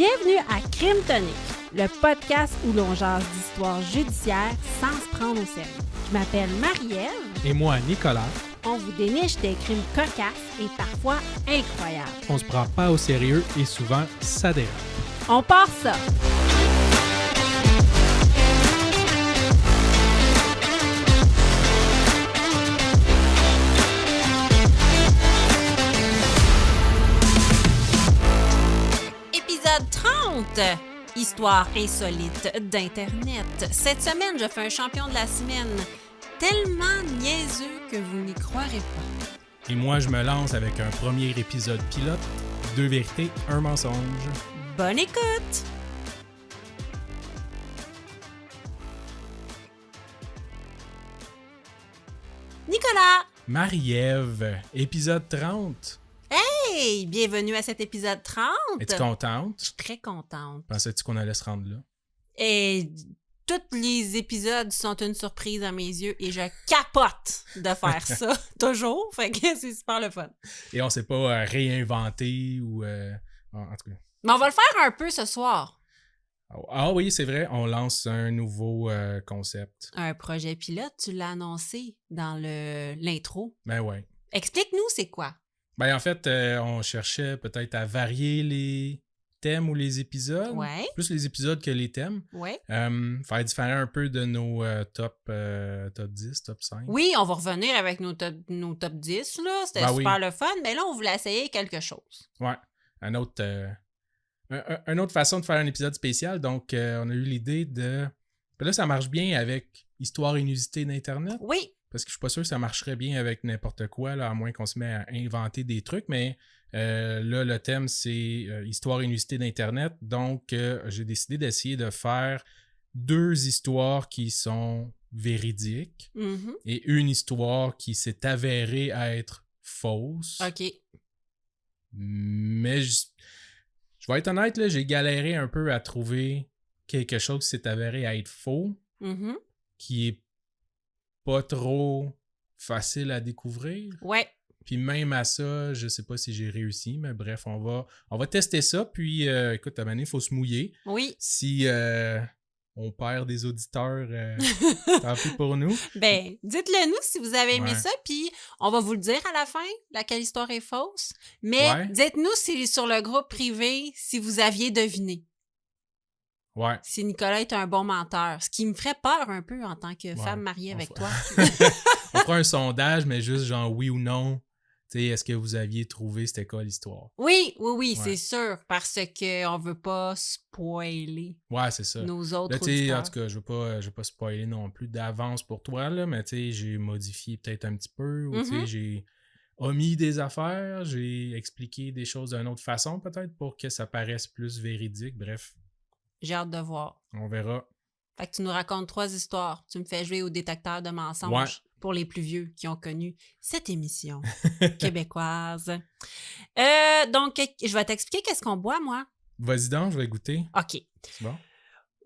Bienvenue à Crime Tonic, le podcast où l'on jase d'histoires judiciaires sans se prendre au sérieux. Je m'appelle Marie-Ève. Et moi, Nicolas. On vous déniche des crimes cocasses et parfois incroyables. On se prend pas au sérieux et souvent, ça dérape. On part ça! Épisode 30! Histoire insolite d'Internet. Cette semaine, je fais un champion de la semaine tellement niaiseux que vous n'y croirez pas. Et moi, je me lance avec un premier épisode pilote, 2 vérités, un mensonge. Bonne écoute! Nicolas! Marie-Ève, épisode 30. Hey! Bienvenue à cet épisode 30! Es-tu contente? Je suis très contente. Pensais-tu qu'on allait se rendre là? Et tous les épisodes sont une surprise à mes yeux et je capote de faire ça, toujours. Fait que c'est super le fun. Et on s'est pas réinventé ou... en tout cas... Mais on va le faire un peu ce soir. Ah oui, c'est vrai, on lance un nouveau concept. Un projet pilote, tu l'as annoncé dans l'intro. Ben ouais. Explique-nous c'est quoi. Ben en fait, on cherchait peut-être à varier les thèmes ou les épisodes. Ouais. Plus les épisodes que les thèmes. Ouais. Faire différer un peu de nos top 10, top 5. Oui, on va revenir avec nos top 10, là. C'était super le fun, mais là, on voulait essayer quelque chose. Ouais. Une autre façon de faire un épisode spécial. Donc, on a eu l'idée de... Là, ça marche bien avec Histoire inusitée d'Internet. Oui. Parce que je suis pas sûr que ça marcherait bien avec n'importe quoi, là, à moins qu'on se met à inventer des trucs. Mais là, le thème, c'est Histoire inusitée d'Internet. Donc, j'ai décidé d'essayer de faire 2 histoires qui sont véridiques et une histoire qui s'est avérée être fausse. OK. Mais je vais être honnête, là, j'ai galéré un peu à trouver quelque chose qui s'est avéré être faux, qui est pas trop facile à découvrir. Ouais. Puis même à ça, je sais pas si j'ai réussi, mais bref, on va tester ça. Puis, écoute, à un moment donné, il faut se mouiller. Oui. Si on perd des auditeurs, tant pis pour nous. Ben, dites-le nous si vous avez aimé Ouais. ça, puis on va vous le dire à la fin, laquelle histoire est fausse. Mais dites-nous sur le groupe privé si vous aviez deviné. Ouais. Si Nicolas est un bon menteur. Ce qui me ferait peur un peu en tant que femme mariée avec toi. On fera un sondage, mais juste genre oui ou non. Tu sais, est-ce que vous aviez trouvé c'était quoi l'histoire? Oui, Ouais. c'est sûr. Parce qu'on veut pas spoiler c'est ça. nos autres là, auditeurs. En tout cas, je veux pas spoiler non plus d'avance pour toi, là, mais j'ai modifié peut-être un petit peu. Ou j'ai omis des affaires. J'ai expliqué des choses d'une autre façon, peut-être, pour que ça paraisse plus véridique. Bref. J'ai hâte de voir. On verra. Fait que tu nous racontes 3 histoires. Tu me fais jouer au détecteur de mensonges pour les plus vieux qui ont connu cette émission québécoise. Donc, je vais t'expliquer qu'est-ce qu'on boit, moi. Vas-y donc, je vais goûter. OK. C'est bon?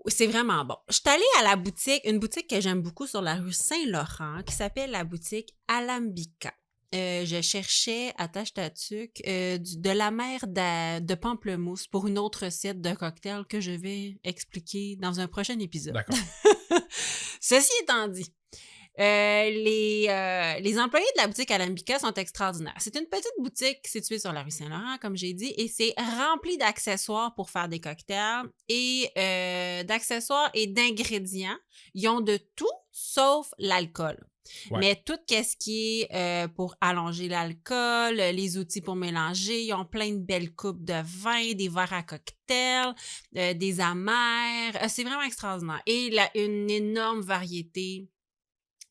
C'est vraiment bon. Je suis allée à la boutique, une boutique que j'aime beaucoup sur la rue Saint-Laurent, qui s'appelle la boutique Alambica. Je cherchais, attache ta tuque, de la mer de pamplemousse pour une autre recette de cocktail que je vais expliquer dans un prochain épisode. D'accord. Ceci étant dit, les employés de la boutique Alambica sont extraordinaires. C'est une petite boutique située sur la rue Saint-Laurent, comme j'ai dit, et c'est rempli d'accessoires pour faire des cocktails et d'accessoires et d'ingrédients. Ils ont de tout sauf l'alcool. Ouais. Mais tout ce qui est pour allonger l'alcool, les outils pour mélanger, ils ont plein de belles coupes de vin, des verres à cocktail, des amers. C'est vraiment extraordinaire. Et une énorme variété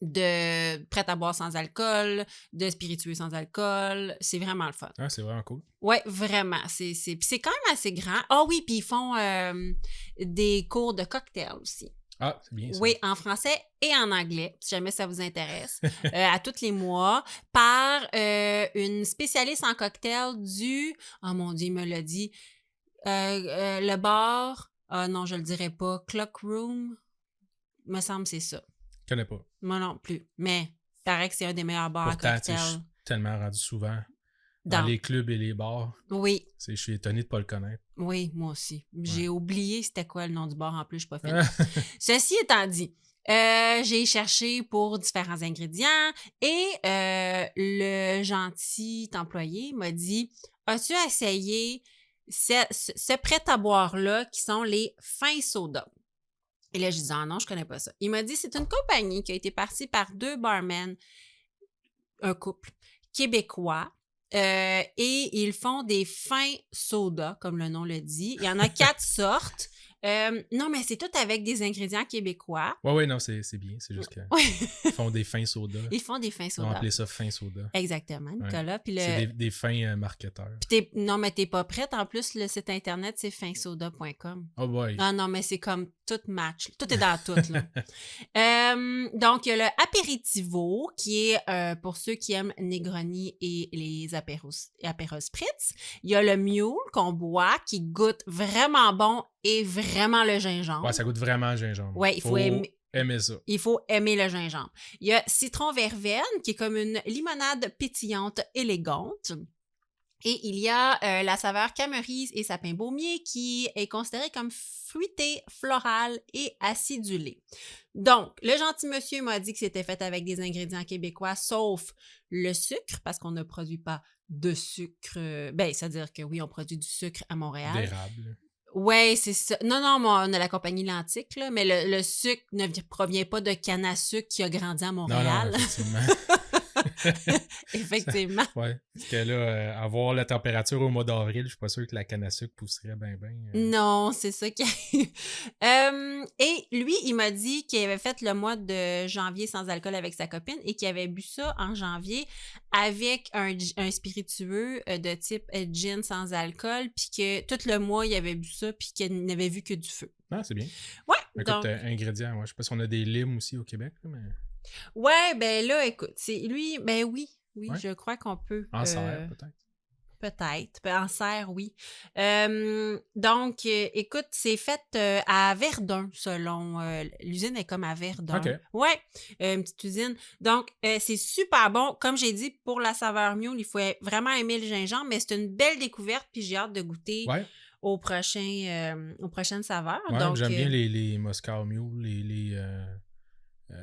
de prêt à boire sans alcool, de spiritueux sans alcool. C'est vraiment le fun. Ah, c'est vraiment cool. Oui, vraiment. Puis c'est quand même assez grand. Ah oui, puis ils font des cours de cocktail aussi. Ah, c'est bien ça. Oui, en français et en anglais, si jamais ça vous intéresse, à tous les mois, par une spécialiste en cocktail oh mon Dieu, il me l'a dit, le bar, non, je le dirais pas, Clock Room, me semble que c'est ça. Je connais pas. Moi non plus, mais il paraît que c'est un des meilleurs bars Pourtant, à cocktail. je suis tellement rendu souvent Dans les clubs et les bars. Oui. Je suis étonné de ne pas le connaître. Oui, moi aussi. Ouais. J'ai oublié c'était quoi le nom du bar en plus, je suis pas fine. Ceci étant dit, j'ai cherché pour différents ingrédients et le gentil employé m'a dit « As-tu essayé ce prêt-à-boire-là qui sont les fins soda? » Et là, je dis « Ah non, je connais pas ça. » Il m'a dit « C'est une compagnie qui a été partie par 2 barmen, un couple québécois. Et ils font des fins soda, comme le nom le dit. Il y en a 4 sortes. Non, mais c'est tout avec des ingrédients québécois. Oui, non, c'est bien. C'est juste qu'ils font des fins soda. Ils font des fins Ils soda. ont appelé ça fin soda. Exactement, Nicolas. Ouais. C'est des fins marketeurs. Non, mais t'es pas prête. En plus, le site internet, c'est finsoda.com. Oh boy. Ah non, mais c'est comme tout match. Tout est dans tout, là. Donc, il y a le Aperitivo, qui est pour ceux qui aiment Negroni et les Aperol Spritz. Il y a le Mule qu'on boit, qui goûte vraiment bon et vraiment le gingembre. Ouais, ça goûte vraiment le gingembre. Ouais, il faut aimer ça. Il faut aimer le gingembre. Il y a Citron Verveine, qui est comme une limonade pétillante élégante. Et il y a la saveur camerise et sapin baumier qui est considérée comme fruitée, florale et acidulée. Donc, le gentil monsieur m'a dit que c'était fait avec des ingrédients québécois, sauf le sucre, parce qu'on ne produit pas de sucre. C'est-à-dire que oui, on produit du sucre à Montréal. D'érable. Oui, c'est ça. Non, on a la compagnie Lantique, là, mais le sucre ne provient pas de canne à sucre qui a grandi à Montréal. Non, effectivement. Effectivement. Oui. Parce que là, avoir la température au mois d'avril, je suis pas sûr que la canne à sucre pousserait bien. Non, c'est ça qui arrive. Et lui, il m'a dit qu'il avait fait le mois de janvier sans alcool avec sa copine et qu'il avait bu ça en janvier avec un spiritueux de type gin sans alcool, puis que tout le mois, il avait bu ça, puis qu'il n'avait vu que du feu. Ah, c'est bien. Ouais. Écoute, donc, ingrédients, je sais pas si on a des limes aussi au Québec, mais... Ouais, ben là, écoute, c'est lui, ben oui, ouais. Je crois qu'on peut. En serre, peut-être. Peut-être. En serre, oui. Donc, écoute, c'est fait à Verdun, selon... l'usine est comme à Verdun. OK. Ouais, une petite usine. Donc, c'est super bon. Comme j'ai dit, pour la saveur mule, il faut vraiment aimer le gingembre, mais c'est une belle découverte, puis j'ai hâte de goûter aux prochaines saveurs. Ouais, donc, j'aime bien les Moscow Mule, les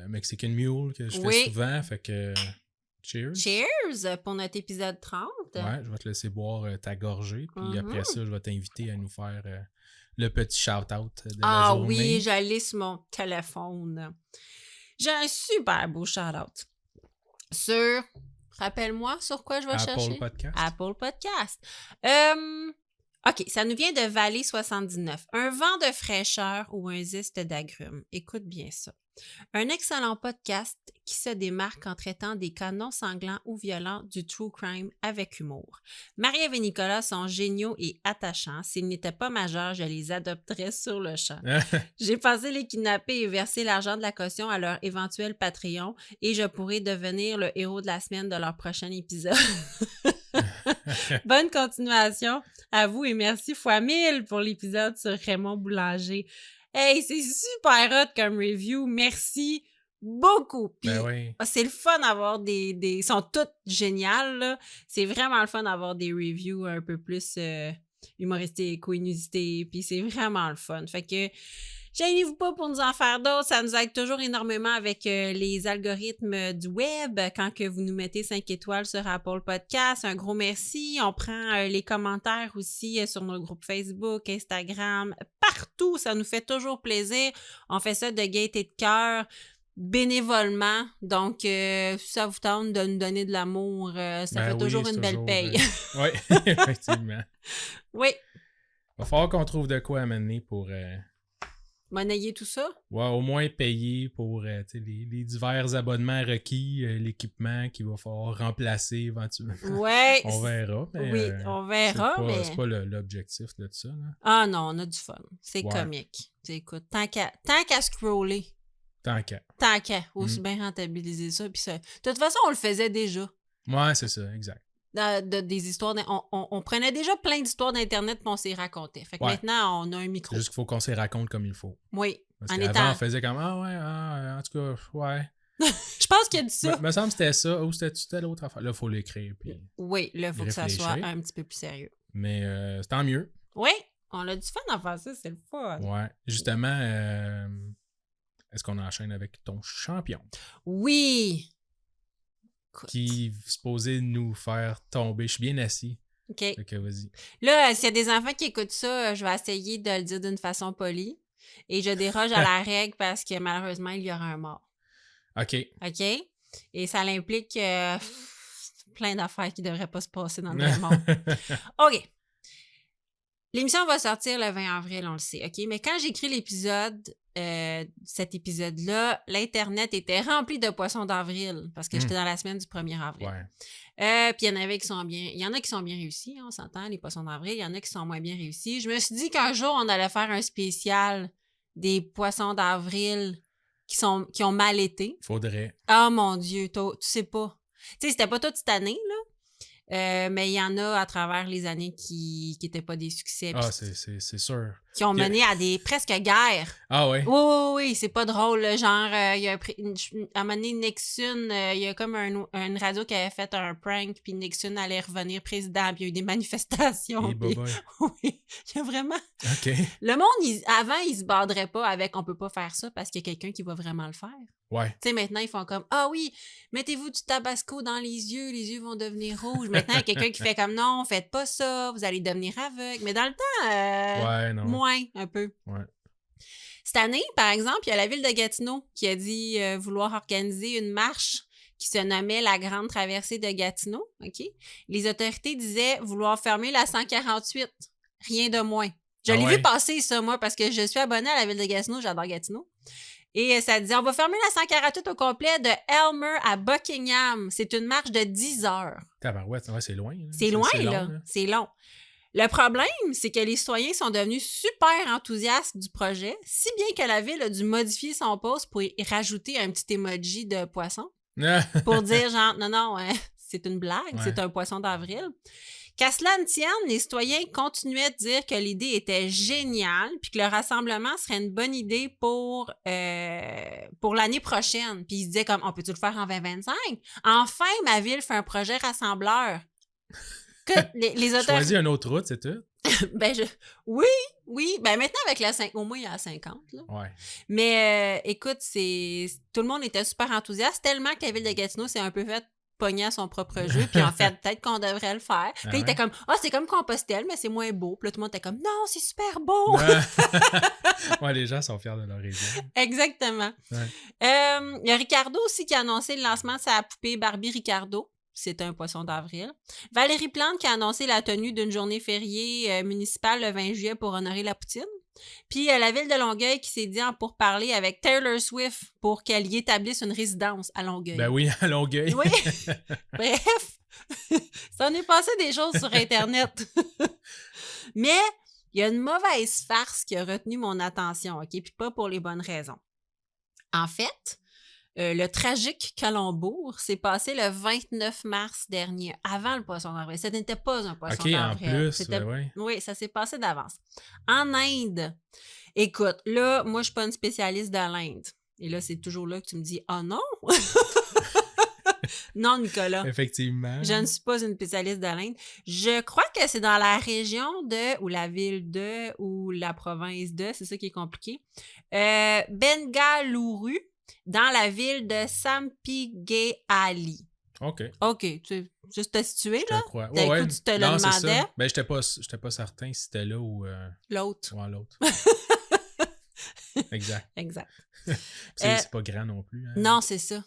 Mexican Mule que je fais souvent, fait que... Cheers! Cheers pour notre épisode 30. Ouais, je vais te laisser boire ta gorgée. Puis après ça, je vais t'inviter à nous faire le petit shout-out de la journée. Ah oui, j'allais sur mon téléphone. J'ai un super beau shout-out sur... Rappelle-moi sur quoi je vais chercher. Apple Podcast. Apple Podcast. OK, ça nous vient de Vallée 79. Un vent de fraîcheur ou un zeste d'agrumes. Écoute bien ça. Un excellent podcast qui se démarque en traitant des cas non sanglants ou violents du true crime avec humour. Marie-Ève et Nicolas sont géniaux et attachants. S'ils n'étaient pas majeurs, je les adopterais sur le champ. J'ai pensé les kidnapper et verser l'argent de la caution à leur éventuel Patreon et je pourrais devenir le héros de la semaine de leur prochain épisode. Bonne continuation à vous et merci fois 1000 pour l'épisode sur Raymond Boulanger. Hey, c'est super hot comme review. Merci beaucoup. Puis, c'est le fun d'avoir des... Ils sont toutes géniales, là. C'est vraiment le fun d'avoir des reviews un peu plus humoristiques ou inusités. Puis c'est vraiment le fun. Fait que, gênez-vous pas pour nous en faire d'autres. Ça nous aide toujours énormément avec les algorithmes du web. Quand que vous nous mettez 5 étoiles sur Apple Podcast, un gros merci. On prend les commentaires aussi sur nos groupes Facebook, Instagram, partout. Ça nous fait toujours plaisir. On fait ça de gaieté de cœur, bénévolement. Donc, si ça vous tente de nous donner de l'amour, ça fait toujours une belle paye. Oui, effectivement. Oui. Il va falloir qu'on trouve de quoi amener pour... monnayer tout ça? Ouais, au moins payer pour les divers abonnements requis, l'équipement qu'il va falloir remplacer éventuellement. Ouais. On verra. Mais, oui, on verra, mais... C'est pas l'objectif de ça. Là. Ah non, on a du fun. C'est comique. Écoute, tant qu'à scroller. Tant qu'à. Aussi bien rentabiliser ça. Puis ça. De toute façon, on le faisait déjà. Ouais, c'est ça, exact. Des histoires... On prenait déjà plein d'histoires d'Internet et on s'y racontait. Fait que maintenant, on a un micro. C'est juste qu'il faut qu'on s'y raconte comme il faut. Oui. Parce qu'avant, on faisait comme « Ah ouais, en tout cas, ouais. » Je pense qu'il a dit ça. Me semble que c'était ça. Ou c'était l'autre affaire. Là, il faut l'écrire. Puis Oui, là, il faut que ça soit réfléchir. un petit peu plus sérieux. Mais c'est tant mieux. Oui, on a du fun à faire ça, c'est le fun. Ouais. Justement, est-ce qu'on enchaîne avec ton champion? Oui! Écoute. Qui est supposé nous faire tomber. Je suis bien assis. OK. Fait que vas-y. Là, s'il y a des enfants qui écoutent ça, je vais essayer de le dire d'une façon polie. Et je déroge à la règle parce que malheureusement, il y aura un mort. OK. OK? Et ça implique plein d'affaires qui ne devraient pas se passer dans le vrai monde. OK. L'émission va sortir le 20 avril, on le sait, OK? Mais quand j'écris l'épisode, cet épisode-là, l'Internet était rempli de poissons d'avril parce que j'étais dans la semaine du 1er avril. Ouais. Puis il y en avait qui sont bien... Il y en a qui sont bien réussis, on s'entend, les poissons d'avril. Il y en a qui sont moins bien réussis. Je me suis dit qu'un jour, on allait faire un spécial des poissons d'avril qui ont mal été. Faudrait. Oh mon Dieu, tu sais pas. Tu sais, c'était pas toute cette année, là. Mais il y en a à travers les années qui n'étaient pas des succès. Ah, c'est sûr. Qui ont mené à des presque guerres. Ah ouais? Oui, c'est pas drôle. Là, genre, il y a à un moment donné, Nixon, il y a comme une radio qui avait fait un prank, puis Nixon allait revenir président, puis il y a eu des manifestations. Et Puis, oui, il y a vraiment... OK. Le monde, avant, il se barderait pas avec « on peut pas faire ça » parce qu'il y a quelqu'un qui va vraiment le faire. Ouais. Tu sais, maintenant, ils font comme « ah oui, mettez-vous du tabasco dans les yeux vont devenir rouges. » Maintenant, il y a quelqu'un qui fait comme « non, faites pas ça, vous allez devenir aveugle. » Mais dans le temps, ouais, non. moins, un peu. Ouais. Cette année, par exemple, il y a la ville de Gatineau qui a dit vouloir organiser une marche qui se nommait la Grande Traversée de Gatineau. OK? Les autorités disaient vouloir fermer la 148. Rien de moins. Je l'ai vu passer, ça, moi, parce que je suis abonnée à la ville de Gatineau. J'adore Gatineau. Et ça disait, on va fermer la 148 au complet de Elmer à Buckingham. C'est une marche de 10 heures. Tabarouette, ouais, c'est loin. Là. C'est loin, long, là. C'est long. Le problème, c'est que les citoyens sont devenus super enthousiastes du projet, si bien que la ville a dû modifier son post pour y rajouter un petit emoji de poisson pour dire genre, non, c'est une blague, c'est un poisson d'avril. Qu'à cela ne tienne, les citoyens continuaient de dire que l'idée était géniale puis que le rassemblement serait une bonne idée pour l'année prochaine. Puis ils se disaient comme, on peut-tu le faire en 2025? Enfin, ma ville fait un projet rassembleur. Que les autorités... Choisis une autre route, c'est tout? Oui. Ben maintenant, avec la 5, au moins, il y a la 50. Là. Ouais. Mais écoute, tout le monde était super enthousiaste, tellement que la ville de Gatineau s'est un peu fait pogner à son propre jeu, puis en fait, peut-être qu'on devrait le faire. Puis il était comme, c'est comme Compostelle, mais c'est moins beau. Puis là, tout le monde était comme, non, c'est super beau! Ouais, les gens sont fiers de leur région. Exactement. Ouais. Il y a Ricardo aussi qui a annoncé le lancement de sa poupée Barbie Ricardo. C'est un poisson d'avril. Valérie Plante qui a annoncé la tenue d'une journée fériée municipale le 20 juillet pour honorer la poutine. Puis la ville de Longueuil qui s'est dit en pourparler avec Taylor Swift pour qu'elle y établisse une résidence à Longueuil. Ben oui, à Longueuil. Oui. Bref, ça en est passé des choses sur Internet. Mais il y a une mauvaise farce qui a retenu mon attention, OK? Puis pas pour les bonnes raisons. En fait... le tragique calembour s'est passé le 29 mars dernier, avant le poisson d'avril. Ce n'était pas un poisson d'avril. OK, en plus, ouais. Oui, ça s'est passé d'avance. En Inde, écoute, là, moi, je ne suis pas une spécialiste de l'Inde. Et là, c'est toujours là que tu me dis « Ah non! » Non, Nicolas. Effectivement. Je ne suis pas une spécialiste de l'Inde. Je crois que c'est dans la région de, ou la ville de, ou la province de, c'est ça qui est compliqué, Bengaluru, dans la ville de Sampigayali. OK, tu sais, juste te situer, là? Je te crois. Écoute, tu te le demandais. Ben, j'étais pas certain si c'était là ou... L'autre. Ouais, l'autre. Exact. C'est pas grand non plus. Hein? Non, c'est ça.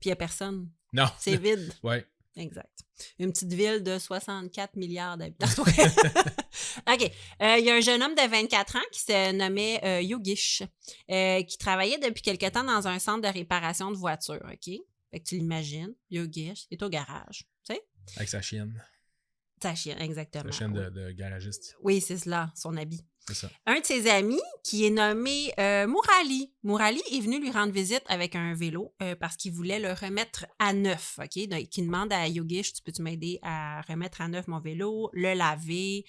Puis il n'y a personne. Non. C'est vide. Ouais. Exact. Une petite ville de 64 milliards d'habitants. OK. Il y a un jeune homme de 24 ans qui se nommait Yogish, qui travaillait depuis quelque temps dans un centre de réparation de voitures. OK? Fait que tu l'imagines, Yogish est au garage. Tu sais? Avec sa chienne. Sa chienne, exactement. Sa chienne de garagiste. Oui, c'est cela, son habit. C'est ça. Un de ses amis, qui est nommé Mourali. Mourali est venu lui rendre visite avec un vélo parce qu'il voulait le remettre à neuf. OK? Donc, il demande à Yogish, tu peux-tu m'aider à remettre à neuf mon vélo, le laver,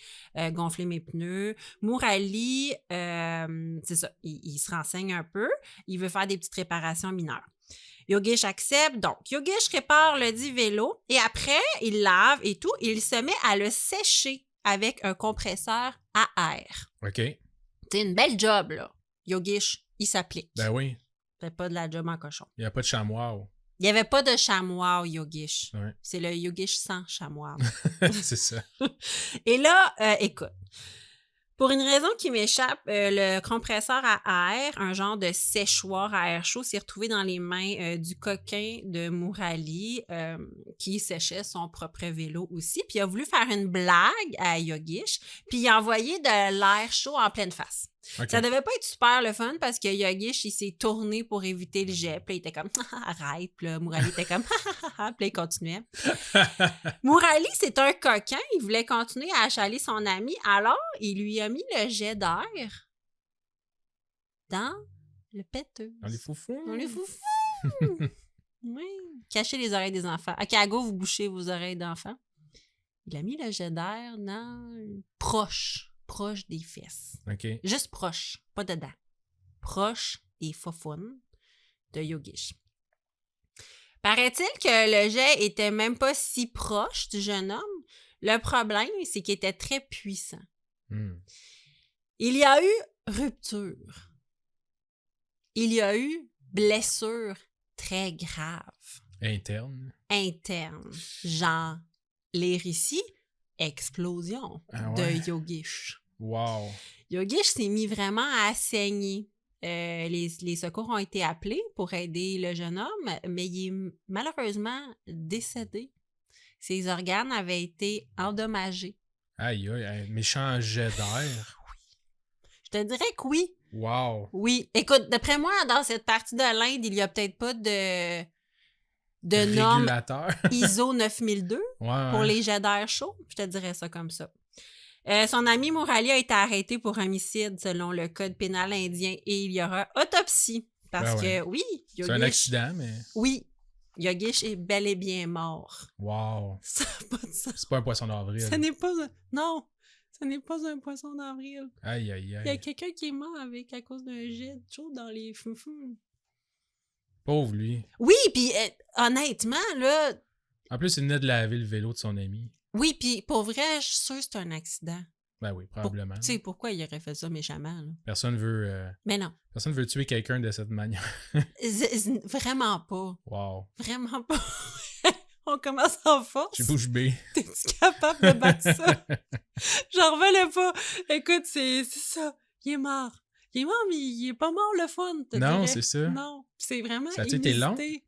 gonfler mes pneus. Mourali, c'est ça, il se renseigne un peu. Il veut faire des petites réparations mineures. Yogesh accepte. Donc, Yogesh répare le dit vélo et après, il lave et tout. Il se met à le sécher avec un compresseur à air. OK. C'est une belle job, là. Yogesh, il s'applique. Ben oui. C'est pas de la job en cochon. Il n'y a pas de chamois. Il n'y avait pas de chamois au Yogesh. Ouais. C'est le Yogesh sans chamois. C'est ça. Et là, écoute, pour une raison qui m'échappe, le compresseur à air, un genre de séchoir à air chaud, s'est retrouvé dans les mains du coquin de Murali qui séchait son propre vélo aussi. Puis il a voulu faire une blague à Yogesh, puis il a envoyé de l'air chaud en pleine face. OK. Ça devait pas être super le fun parce que Yogesh, il s'est tourné pour éviter le jet. Puis il était comme arrête. Puis là, Murali était comme puis il continuait. Murali, c'est un coquin. Il voulait continuer à achaler son ami. Alors, il lui a mis le jet d'air dans le péteux. Dans les foufous. Dans les foufous. Oui. Cachez les oreilles des enfants. À Cago, vous bouchez vos oreilles d'enfants. Il a mis le jet d'air proche des fesses. OK. Juste proche, pas dedans. Proche des faufounes de Yogesh. Paraît-il que le jet était même pas si proche du jeune homme. Le problème, c'est qu'il était très puissant. Il y a eu rupture. Il y a eu blessure très grave. Interne. Genre, l'héritier, explosion de Yogesh. Wow. Yogesh s'est mis vraiment à saigner. Les secours ont été appelés pour aider le jeune homme, mais il est malheureusement décédé. Ses organes avaient été endommagés. Aïe, aïe, méchant jet d'air. Je te dirais que oui. Wow. Oui. Écoute, d'après moi, dans cette partie de l'Inde, il n'y a peut-être pas de normes ISO 9002 pour les jets d'air chauds. Je te dirais ça comme ça. Son ami Murali a été arrêté pour homicide selon le code pénal indien et il y aura autopsie. Parce que, oui, Yogesh... C'est un accident, mais... Oui, Yogesh est bel et bien mort. Wow. Ça n'a pas de sens. C'est pas un poisson d'avril. Ce n'est pas un... Non, ce n'est pas un poisson d'avril. Aïe, aïe, aïe. Il y a quelqu'un qui est mort à cause d'un jet chaud dans les foufous. Pauvre lui. Oui, puis honnêtement, là... En plus, il venait de laver le vélo de son ami. Oui, puis pour vrai, je suis sûre que c'est un accident. Ben oui, probablement. Tu sais, pourquoi il aurait fait ça méchamment, là? Personne veut... Mais non. Personne veut tuer quelqu'un de cette manière. Vraiment pas. Wow. Vraiment pas. On commence en force. Je suis bouche bée. T'es-tu capable de battre ça? J'en revenais pas. Écoute, c'est ça. Il est mort. Il est mort, mais il est pas mort le fun. Non, c'est ça. Non, c'est vraiment ça a été long? inusité.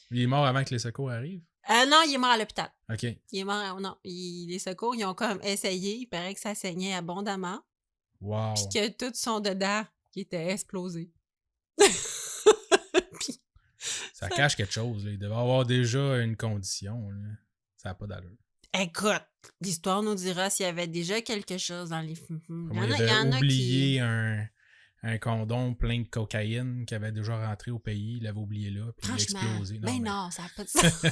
Il est mort avant que les secours arrivent? Non, il est mort à l'hôpital. OK. Il est mort, non. Les secours, ils ont comme essayé. Il paraît que ça saignait abondamment. Wow. Puis que tout son dedans qui était explosé. Puis, ça cache quelque chose. Là. Il devait avoir déjà une condition. Là. Ça n'a pas d'allure. Écoute, l'histoire nous dira s'il y avait déjà quelque chose dans les... Il avait oublié un condom plein de cocaïne qui avait déjà rentré au pays. Il l'avait oublié là, puis il a explosé. Non, non, ça n'a pas de sens.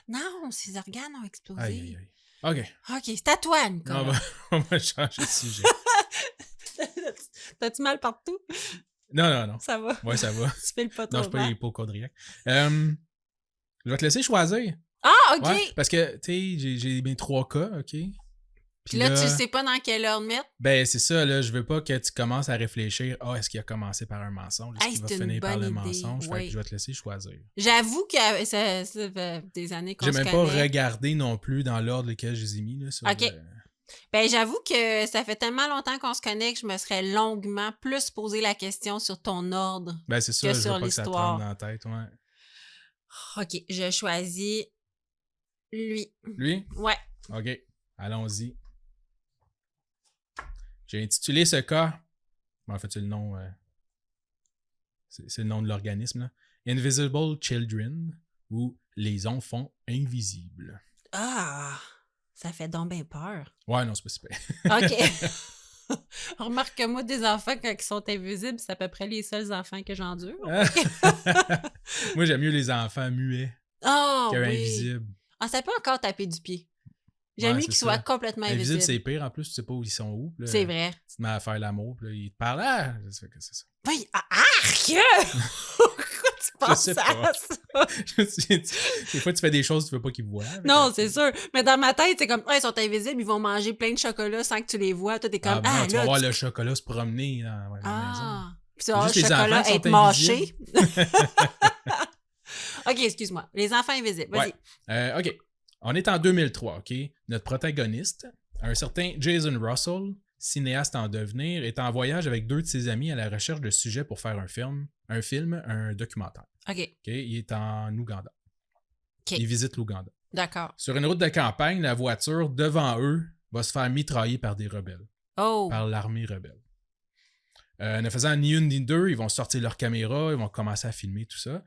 Non, ses organes ont explosé. Aïe, aïe, aïe. OK. OK, c'est à toi, Nicolas. On va changer de sujet. T'as-tu mal partout? Non. Ça va? Ouais, ça va. Tu fais le pas trop. Non, je suis pas hypochondriaque. Je vais te laisser choisir. Ah, OK. Ouais, parce que, tu sais, j'ai mes 3 cas, OK? Puis là, tu sais pas dans quelle heure mettre? Ben, c'est ça, là. Je veux pas que tu commences à réfléchir. Est-ce qu'il a commencé par un mensonge? Est-ce qu'il va finir par le mensonge? Oui. Fait que je vais te laisser choisir. J'avoue que ça fait des années qu'on se connaît. J'ai même pas regardé non plus dans l'ordre lequel je les ai mis. Là, sur OK. Ben, j'avoue que ça fait tellement longtemps qu'on se connaît que je me serais longuement plus posé la question sur ton ordre ben, c'est ça, que je sur veux pas que ça te rentre dans la tête. Ouais. OK, je choisis lui. Lui? Ouais. OK, allons-y. J'ai intitulé ce cas... En fait, c'est le nom... c'est le nom de l'organisme, là. Invisible Children, ou Les enfants invisibles. Ah! Ça fait donc bien peur. Ouais, non, c'est pas super. OK. Remarque que moi, des enfants, quand ils sont invisibles, c'est à peu près les seuls enfants que j'endure. Moi, j'aime mieux les enfants muets invisibles. Ah, ça peut encore taper du pied. J'aime mieux qu'ils soient complètement invisibles. Invisible, c'est pire. En plus, tu sais pas où ils sont où. Là, c'est vrai. Tu te mets à faire l'amour, puis là, ils te parlent. Ah! Ça fait que c'est ça. Oui, arc! tu Je sais penses pas. à ça? Je me suis dit, des fois, tu fais des choses que tu veux pas qu'ils voient. Non, c'est sûr. Mais dans ma tête, c'est comme, ah, ils sont invisibles, ils vont manger plein de chocolat sans que tu les vois. Toi, t'es comme, Ben non, ah, tu vas là, voir le chocolat se promener dans la maison. ah. Puis tu C'est vas voir juste le les enfants chocolat qui sont être invisibles. mâché. OK, excuse-moi. Les enfants invisibles, vas-y. Ouais. OK. On est en 2003, OK? Notre protagoniste, un certain Jason Russell, cinéaste en devenir, est en voyage avec 2 de ses amis à la recherche de sujets pour faire un film, un documentaire. OK. OK? Il est en Ouganda. OK. Il visite l'Ouganda. D'accord. Sur une route de campagne, la voiture devant eux va se faire mitrailler par des rebelles, Oh. par l'armée rebelle. Ne faisant ni une ni deux, ils vont sortir leur caméra, ils vont commencer à filmer tout ça.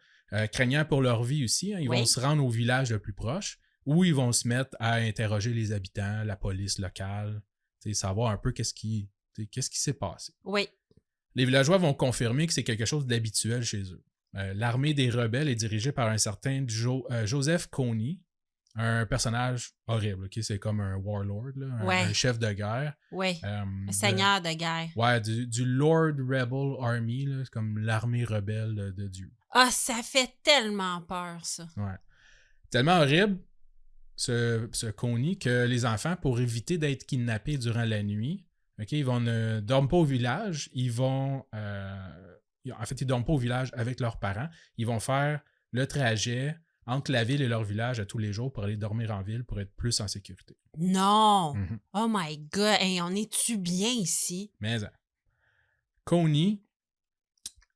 Craignant pour leur vie aussi, hein, ils vont se rendre au village le plus proche où ils vont se mettre à interroger les habitants, la police locale, savoir un peu qu'est-ce qui s'est passé. Oui. Les villageois vont confirmer que c'est quelque chose d'habituel chez eux. L'armée des rebelles est dirigée par un certain Joseph Kony, un personnage horrible. Okay? C'est comme un warlord, là, un chef de guerre. Oui. Un seigneur de guerre. Ouais, du Lord Rebel Army, là, c'est comme l'armée rebelle de Dieu. Ah, ça fait tellement peur, ça. Ouais. Tellement horrible, ce Kony, que les enfants, pour éviter d'être kidnappés durant la nuit, okay, ils ne dorment pas au village, ils dorment pas au village avec leurs parents. Ils vont faire le trajet entre la ville et leur village à tous les jours pour aller dormir en ville pour être plus en sécurité. Non! Mm-hmm. Oh my God! Hey, on est-tu bien ici? Mais Kony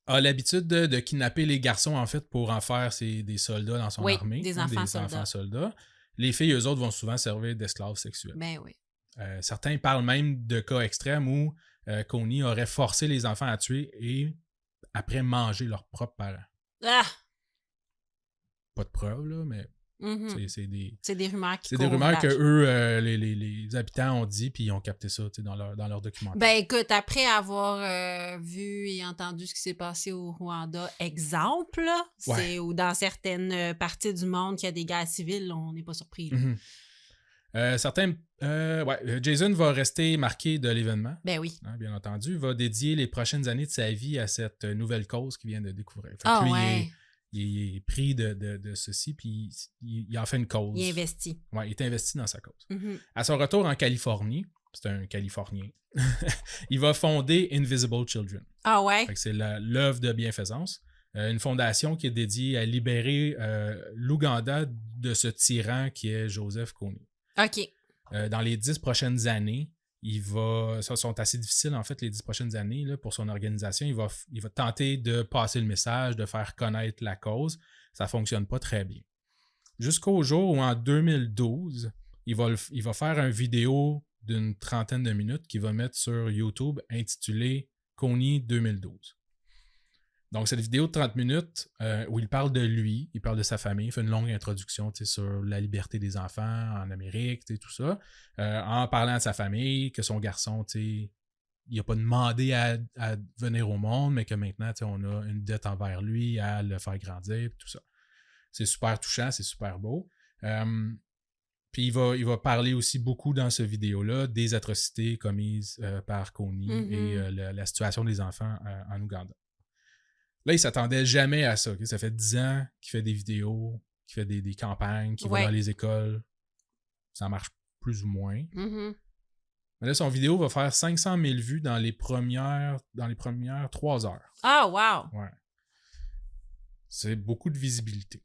a l'habitude de kidnapper les garçons, en fait, pour en faire des soldats dans son armée. Des enfants soldats. Les filles, eux autres, vont souvent servir d'esclaves sexuels. Ben oui. Certains parlent même de cas extrêmes où Kony aurait forcé les enfants à tuer et après manger leurs propres parents. Ah! Pas de preuves, là, mais c'est des rumeurs qui c'est des rumeurs que eux, les habitants ont dit, puis ils ont capté ça dans leur documentaire. Ben écoute, après avoir vu et entendu ce qui s'est passé au Rwanda, exemple, là, c'est où dans certaines parties du monde qu'il y a des guerres civiles, on n'est pas surpris. Jason va rester marqué de l'événement. Ben oui. Hein, bien entendu. Il va dédier les prochaines années de sa vie à cette nouvelle cause qu'il vient de découvrir. Il est pris de ceci, puis il en fait une cause. Il investit. Ouais, il est investi dans sa cause. Mm-hmm. À son retour en Californie, c'est un Californien, il va fonder Invisible Children. Ah ouais? C'est l'œuvre de bienfaisance. Une fondation qui est dédiée à libérer l'Ouganda de ce tyran qui est Joseph Kony. OK. Dans les 10 prochaines années, ça sont assez difficiles, en fait, les 10 prochaines années là, pour son organisation. Il va tenter de passer le message, de faire connaître la cause. Ça ne fonctionne pas très bien. Jusqu'au jour où, en 2012, il va faire une vidéo d'une 30aine de minutes qu'il va mettre sur YouTube intitulée Kony 2012. Donc, cette vidéo de 30 minutes où il parle de lui, il parle de sa famille, il fait une longue introduction sur la liberté des enfants en Amérique, tout ça, en parlant de sa famille, que son garçon, il n'a pas demandé à venir au monde, mais que maintenant, on a une dette envers lui, à le faire grandir, tout ça. C'est super touchant, c'est super beau. Puis il va parler aussi beaucoup dans cette vidéo-là des atrocités commises par Kony et la situation des enfants en Ouganda. Là, il ne s'attendait jamais à ça. Okay? Ça fait 10 ans qu'il fait des vidéos, qu'il fait des campagnes, qu'il va dans les écoles. Ça marche plus ou moins. Mm-hmm. Mais là, son vidéo va faire 500 000 vues dans les premières 3 heures. Ah, wow! Ouais. C'est beaucoup de visibilité.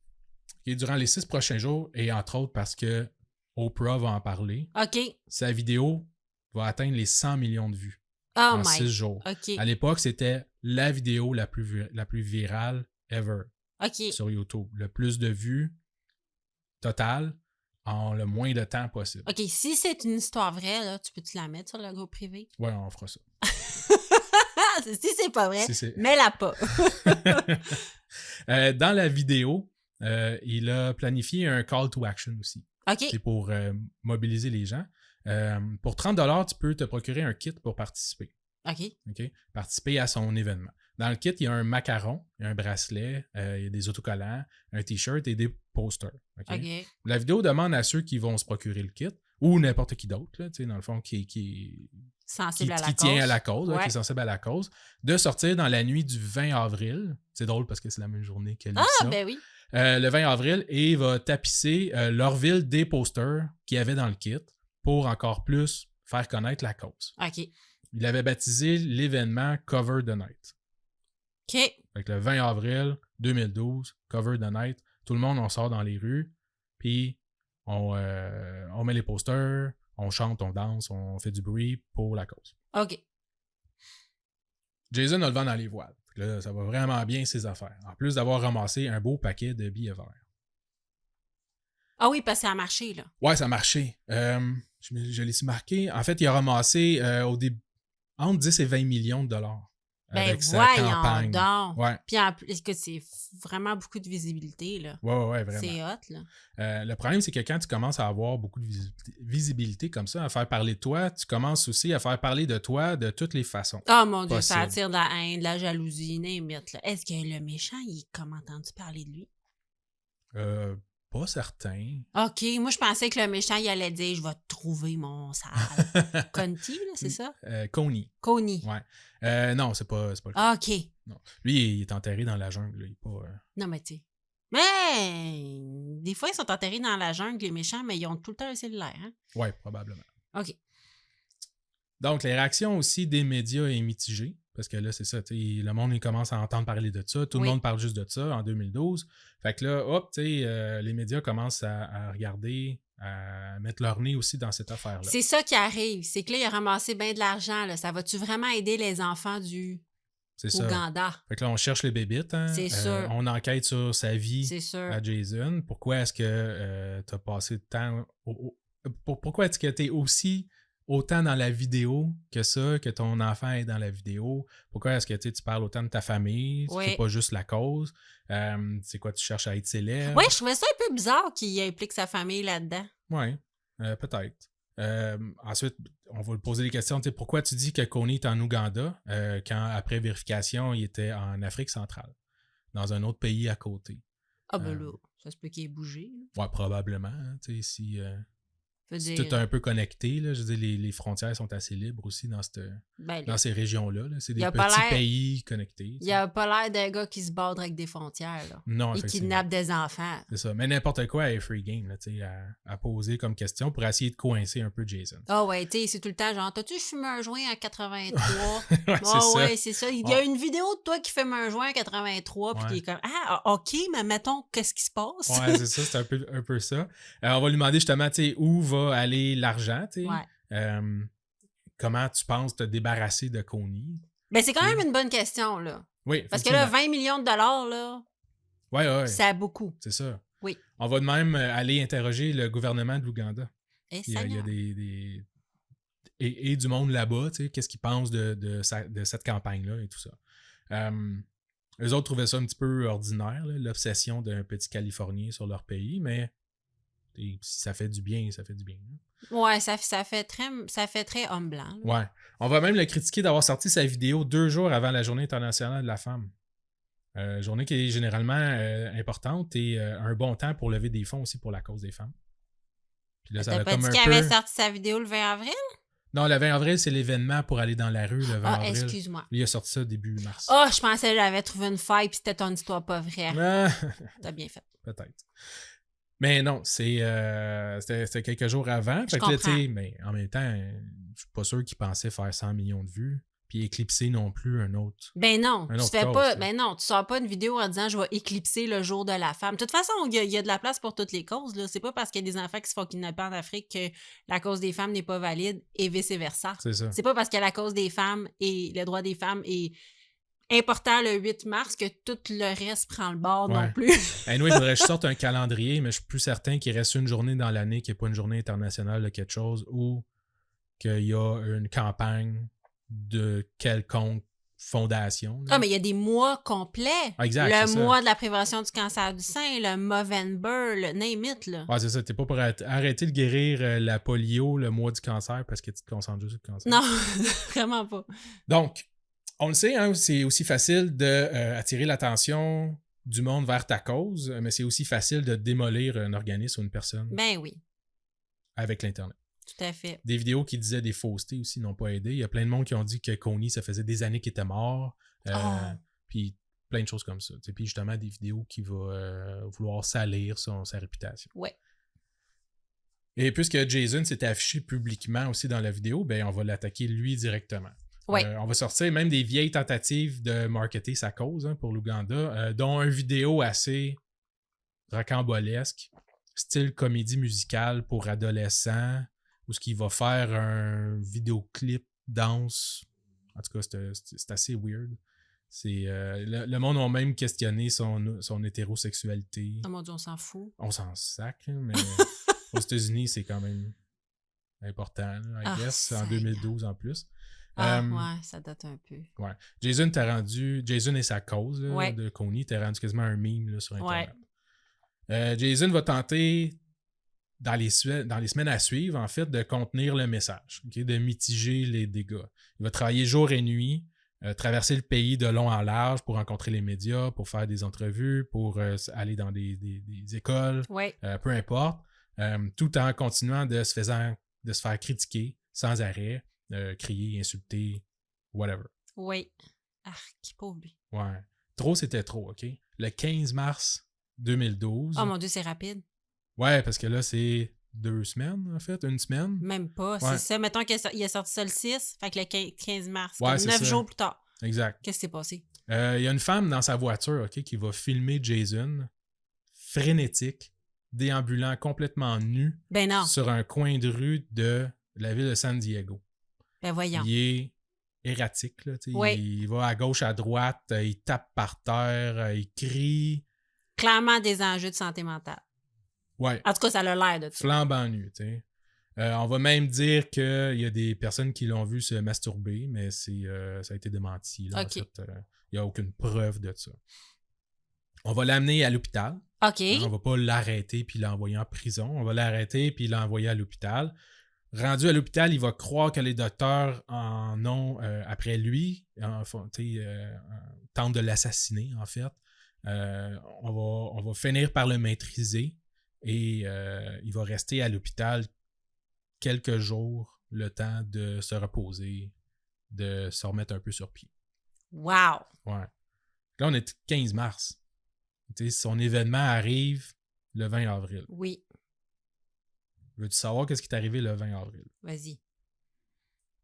Et durant les 6 prochains jours, et entre autres parce que Oprah va en parler, sa vidéo va atteindre les 100 millions de vues. En 6 jours. Okay. À l'époque, c'était la vidéo la plus virale ever sur YouTube. Le plus de vues total en le moins de temps possible. OK, si c'est une histoire vraie, là, tu peux-tu la mettre sur le groupe privé? Ouais, on fera ça. Si c'est pas vrai, si mets-la pas. Dans la vidéo, il a planifié un call to action aussi. OK. C'est pour mobiliser les gens. Pour 30$, tu peux te procurer un kit pour participer. OK. Participer à son événement. Dans le kit, il y a un macaron, il y a un bracelet, il y a des autocollants, un t-shirt et des posters. Okay? OK. La vidéo demande à ceux qui vont se procurer le kit ou n'importe qui d'autre, là, dans le fond, qui Sensible à la qui cause. tient à la cause, Ouais. qui est sensible à la cause, de sortir dans la nuit du 20 avril. C'est drôle parce que c'est la même journée qu'elle lit ça. Ben oui. Le 20 avril, et va tapisser leur ville des posters qu'il y avait dans le kit pour encore plus faire connaître la cause. OK. Il avait baptisé l'événement Cover the Night. OK. Fait que le 20 avril 2012, Cover the Night, tout le monde, on sort dans les rues, puis on met les posters, on chante, on danse, on fait du bruit pour la cause. OK. Jason a le vent dans les voiles. Là, ça va vraiment bien ses affaires. En plus d'avoir ramassé un beau paquet de billets verts. Ah oui, parce que ça a marché, là. Ouais, ça a marché. Je l'ai marqué. En fait, il a ramassé au début entre 10 et 20 millions de dollars avec sa campagne. Donc. Ouais. Puis en plus, écoute, c'est vraiment beaucoup de visibilité, là. Ouais, vraiment. C'est hot, là. Le problème, c'est que quand tu commences à avoir beaucoup de visibilité comme ça, à faire parler de toi, tu commences aussi à faire parler de toi de toutes les façons. Oh mon Dieu, possible. ça attire de la haine, de la jalousie, n'importe, là. Est-ce que le méchant, il a comme entendu parler de lui? Pas certain. OK, moi, je pensais que le méchant, il allait dire « Je vais te trouver, mon sale. » Conti, là, c'est ça? Coney. Coney. Ouais. Non, c'est pas le cas. OK. Non. Lui, il est enterré dans la jungle. Là. Il est pas, Non, mais tu sais. Mais des fois, ils sont enterrés dans la jungle, les méchants, mais ils ont tout le temps un cellulaire. Hein? Ouais, probablement. OK. Donc, les réactions aussi des médias est mitigée. Parce que là, c'est ça, le monde, il commence à entendre parler de ça. Tout le monde parle juste de ça en 2012. Fait que là, hop, les médias commencent à regarder, à mettre leur nez aussi dans cette affaire-là. C'est ça qui arrive. C'est que là, il a ramassé bien de l'argent. Là. Ça va-tu vraiment aider les enfants du Ouganda? Fait que là, on cherche les bébites. Hein? C'est sûr. On enquête sur sa vie à Jason. Pourquoi est-ce que tu as passé de temps... Pourquoi est-ce que tu es aussi... autant dans la vidéo que ça, que ton enfant est dans la vidéo? Pourquoi est-ce que tu parles autant de ta famille? Oui. C'est pas juste la cause. C'est quoi, tu cherches à être célèbre? Oui, je trouvais ça un peu bizarre qu'il implique sa famille là-dedans. Oui, peut-être. Ensuite, on va lui poser des questions. Pourquoi tu dis que Coney est en Ouganda quand, après vérification, il était en Afrique centrale, dans un autre pays à côté? Ah ben là, ça se peut qu'il ait bougé. Oui, probablement. Hein, si... C'est tout un peu connecté. Là. Je veux dire, les frontières sont assez libres aussi dans ces régions-là. Là. C'est des petits pays connectés. Il n'y a pas l'air d'un gars qui se barre avec des frontières. Là. Non, il kidnappe des enfants. C'est ça. Mais n'importe quoi est free game là, à poser comme question pour essayer de coincer un peu Jason. Ah ouais, tu sais, c'est tout le temps genre, t'as-tu fumé un joint en 83? C'est ça. Il y a une vidéo de toi qui fume un joint en 83 puis qui est comme, ah, OK, mais mettons, qu'est-ce qui se passe? Ouais, c'est ça, c'est un peu ça. On va lui demander justement, où va aller l'argent, comment tu penses te débarrasser de Coney? Ben, c'est quand même une bonne question, là. Oui, parce que là, 20 millions de dollars, là, ouais. c'est beaucoup. C'est ça. Oui. On va de même aller interroger le gouvernement de l'Ouganda. Il y a des et du monde là-bas, qu'est-ce qu'ils pensent de cette campagne-là et tout ça. Eux autres trouvaient ça un petit peu ordinaire, là, l'obsession d'un petit Californien sur leur pays, mais si ça fait du bien, ça fait du bien. Hein. Ouais, ça fait très homme blanc. Là. Ouais. On va même le critiquer d'avoir sorti sa vidéo 2 jours avant la Journée internationale de la femme. Journée qui est généralement importante et un bon temps pour lever des fonds aussi pour la cause des femmes. Puis là, ça a comme un peu... qu'il avait sorti sa vidéo le 20 avril? Non, le 20 avril, c'est l'événement pour aller dans la rue le 20 avril. Excuse-moi. Lui, il a sorti ça début mars. Je pensais que j'avais trouvé une faille puis c'était une histoire pas vraie. T'as bien fait. Peut-être. Mais non, c'était quelques jours avant. Fait que là, mais en même temps, je suis pas sûr qu'il pensait faire 100 millions de vues puis éclipser non plus un autre. Ben non, tu sors pas une vidéo en disant je vais éclipser le jour de la femme. De toute façon, il y a de la place pour toutes les causes. Là. C'est pas parce qu'il y a des enfants qui se font kidnapper en Afrique que la cause des femmes n'est pas valide et vice-versa. C'est ça. C'est pas parce que la cause des femmes et le droit des femmes est important le 8 mars que tout le reste prend le bord non plus. Anyway, il faudrait que je sorte un calendrier, mais je suis plus certain qu'il reste une journée dans l'année qui n'est pas une journée internationale de quelque chose ou qu'il y a une campagne de quelconque fondation. Là. Mais il y a des mois complets. Exact, le mois de la prévention du cancer du sein, le Movember, le name it. Là. Ouais, c'est ça. T'es pas pour arrêter de guérir la polio le mois du cancer parce que tu te concentres juste sur le cancer. Non, vraiment pas. Donc, on le sait, hein, c'est aussi facile d'attirer l'attention du monde vers ta cause, mais c'est aussi facile de démolir un organisme ou une personne. Ben oui. Avec l'Internet. Tout à fait. Des vidéos qui disaient des faussetés aussi n'ont pas aidé. Il y a plein de monde qui ont dit que Coney, ça faisait des années qu'il était mort. Puis plein de choses comme ça. Puis justement, des vidéos qui vont vouloir salir sa réputation. Ouais. Et puisque Jason s'était affiché publiquement aussi dans la vidéo, ben on va l'attaquer lui directement. Ouais. On va sortir même des vieilles tentatives de marketer sa cause pour l'Ouganda, dont une vidéo assez rocambolesque, style comédie musicale pour adolescents, où ce qu'il va faire un vidéoclip danse. En tout cas, c'est assez weird. Le monde a même questionné son hétérosexualité. Oh mon Dieu, on s'en fout. On s'en sacre, mais aux États-Unis, c'est quand même important, I guess, en 2012 en plus. Ouais, ça date un peu. Ouais. Jason et sa cause là, de Coney, t'es rendu quasiment un meme là, sur Internet. Ouais. Jason va tenter, dans les semaines à suivre, en fait, de contenir le message, de mitiger les dégâts. Il va travailler jour et nuit, traverser le pays de long en large pour rencontrer les médias, pour faire des entrevues, pour aller dans des écoles, peu importe, tout en continuant de se faire critiquer sans arrêt, crier, insulter, whatever. Oui. Pauvre lui. Ouais. Trop, c'était trop, OK? Le 15 mars 2012. Oh mon Dieu, c'est rapide. Ouais, parce que là, c'est 2 semaines, en fait, 1 semaine. Même pas, c'est ça. Mettons qu'il a sorti ça le 6, fait que le 15 mars, ouais, 9 jours plus tard. Exact. Qu'est-ce qui s'est passé? Il y a une femme dans sa voiture, OK, qui va filmer Jason, frénétique, déambulant complètement nu sur un coin de rue de la ville de San Diego. Ben voyons. Il est erratique, là, il va à gauche, à droite, il tape par terre, il crie. Clairement des enjeux de santé mentale. Ouais. En tout cas, ça a l'air de ça. Flambant nu, tu sais. On va même dire qu'il y a des personnes qui l'ont vu se masturber, mais ça a été démenti. Là, okay. En fait, il n'y a aucune preuve de ça. On va l'amener à l'hôpital. OK. On va pas l'arrêter puis l'envoyer en prison. On va l'arrêter puis l'envoyer à l'hôpital. Rendu à l'hôpital, il va croire que les docteurs en ont après lui, tentent de l'assassiner, en fait. On va finir par le maîtriser et il va rester à l'hôpital quelques jours, le temps de se reposer, de se remettre un peu sur pied. Wow! Ouais. Là, on est 15 mars. Son événement arrive le 20 avril. Oui. Veux-tu savoir qu'est-ce qui est arrivé le 20 avril? Vas-y.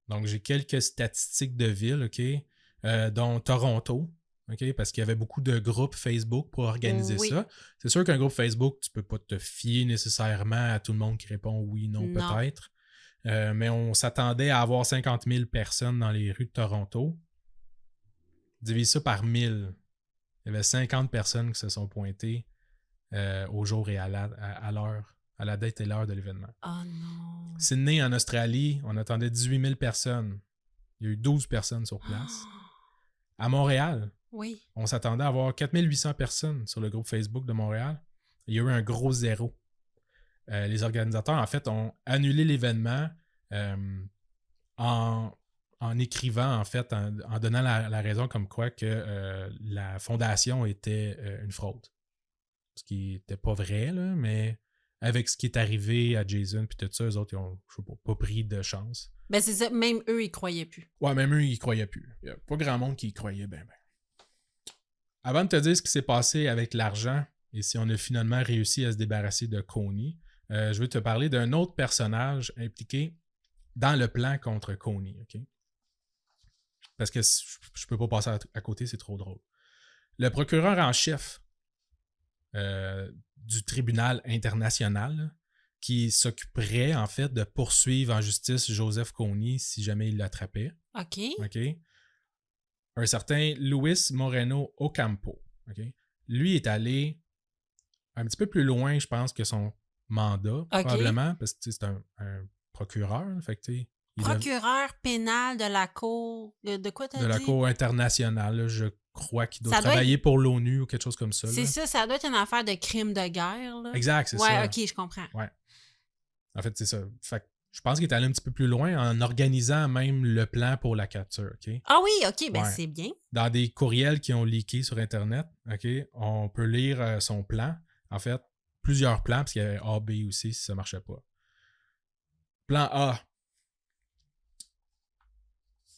Donc, j'ai quelques statistiques de villes, OK, dont Toronto, OK, parce qu'il y avait beaucoup de groupes Facebook pour organiser ça. C'est sûr qu'un groupe Facebook, tu peux pas te fier nécessairement à tout le monde qui répond oui, non. Peut-être. Mais on s'attendait à avoir 50 000 personnes dans les rues de Toronto. Divise ça par 1000. Il y avait 50 personnes qui se sont pointées au jour et à l'heure, à la date et l'heure de l'événement. Oh non! Sydney, en Australie, on attendait 18 000 personnes. Il y a eu 12 personnes sur place. À Montréal, on s'attendait à avoir 4 800 personnes sur le groupe Facebook de Montréal. Il y a eu un gros zéro. Les organisateurs, en fait, ont annulé l'événement en écrivant, en fait, en donnant la raison comme quoi que la fondation était une fraude. Ce qui n'était pas vrai, là, mais avec ce qui est arrivé à Jason puis tout ça, eux autres, ils ont, je sais pas pris de chance. Ben c'est ça, même eux, ils croyaient plus. Ouais, même eux, ils croyaient plus. Il n'y a pas grand monde qui y croyait ben. Avant de te dire ce qui s'est passé avec l'argent et si on a finalement réussi à se débarrasser de Coney, je veux te parler d'un autre personnage impliqué dans le plan contre Coney, OK? Parce que je peux pas passer à côté, c'est trop drôle. Le procureur en chef du tribunal international qui s'occuperait, en fait, de poursuivre en justice Joseph Coney si jamais il l'attrapait. OK. Un certain Luis Moreno Ocampo. Okay? Lui est allé un petit peu plus loin, je pense, que son mandat, probablement, parce que c'est un procureur. Fait que, procureur pénal de la Cour... De quoi t'as dit? De la Cour internationale, là, je crois qu'il doit travailler pour l'ONU ou quelque chose comme ça. C'est ça doit être une affaire de crime de guerre. Là. Exact, c'est ça. Ouais, OK, je comprends. Ouais. En fait, c'est ça. Fait que je pense qu'il est allé un petit peu plus loin en organisant même le plan pour la capture, OK? Ah oui, OK, ben c'est bien. Dans des courriels qui ont leaké sur Internet, OK, on peut lire son plan. En fait, plusieurs plans, parce qu'il y avait A, B aussi, si ça ne marchait pas. Plan A.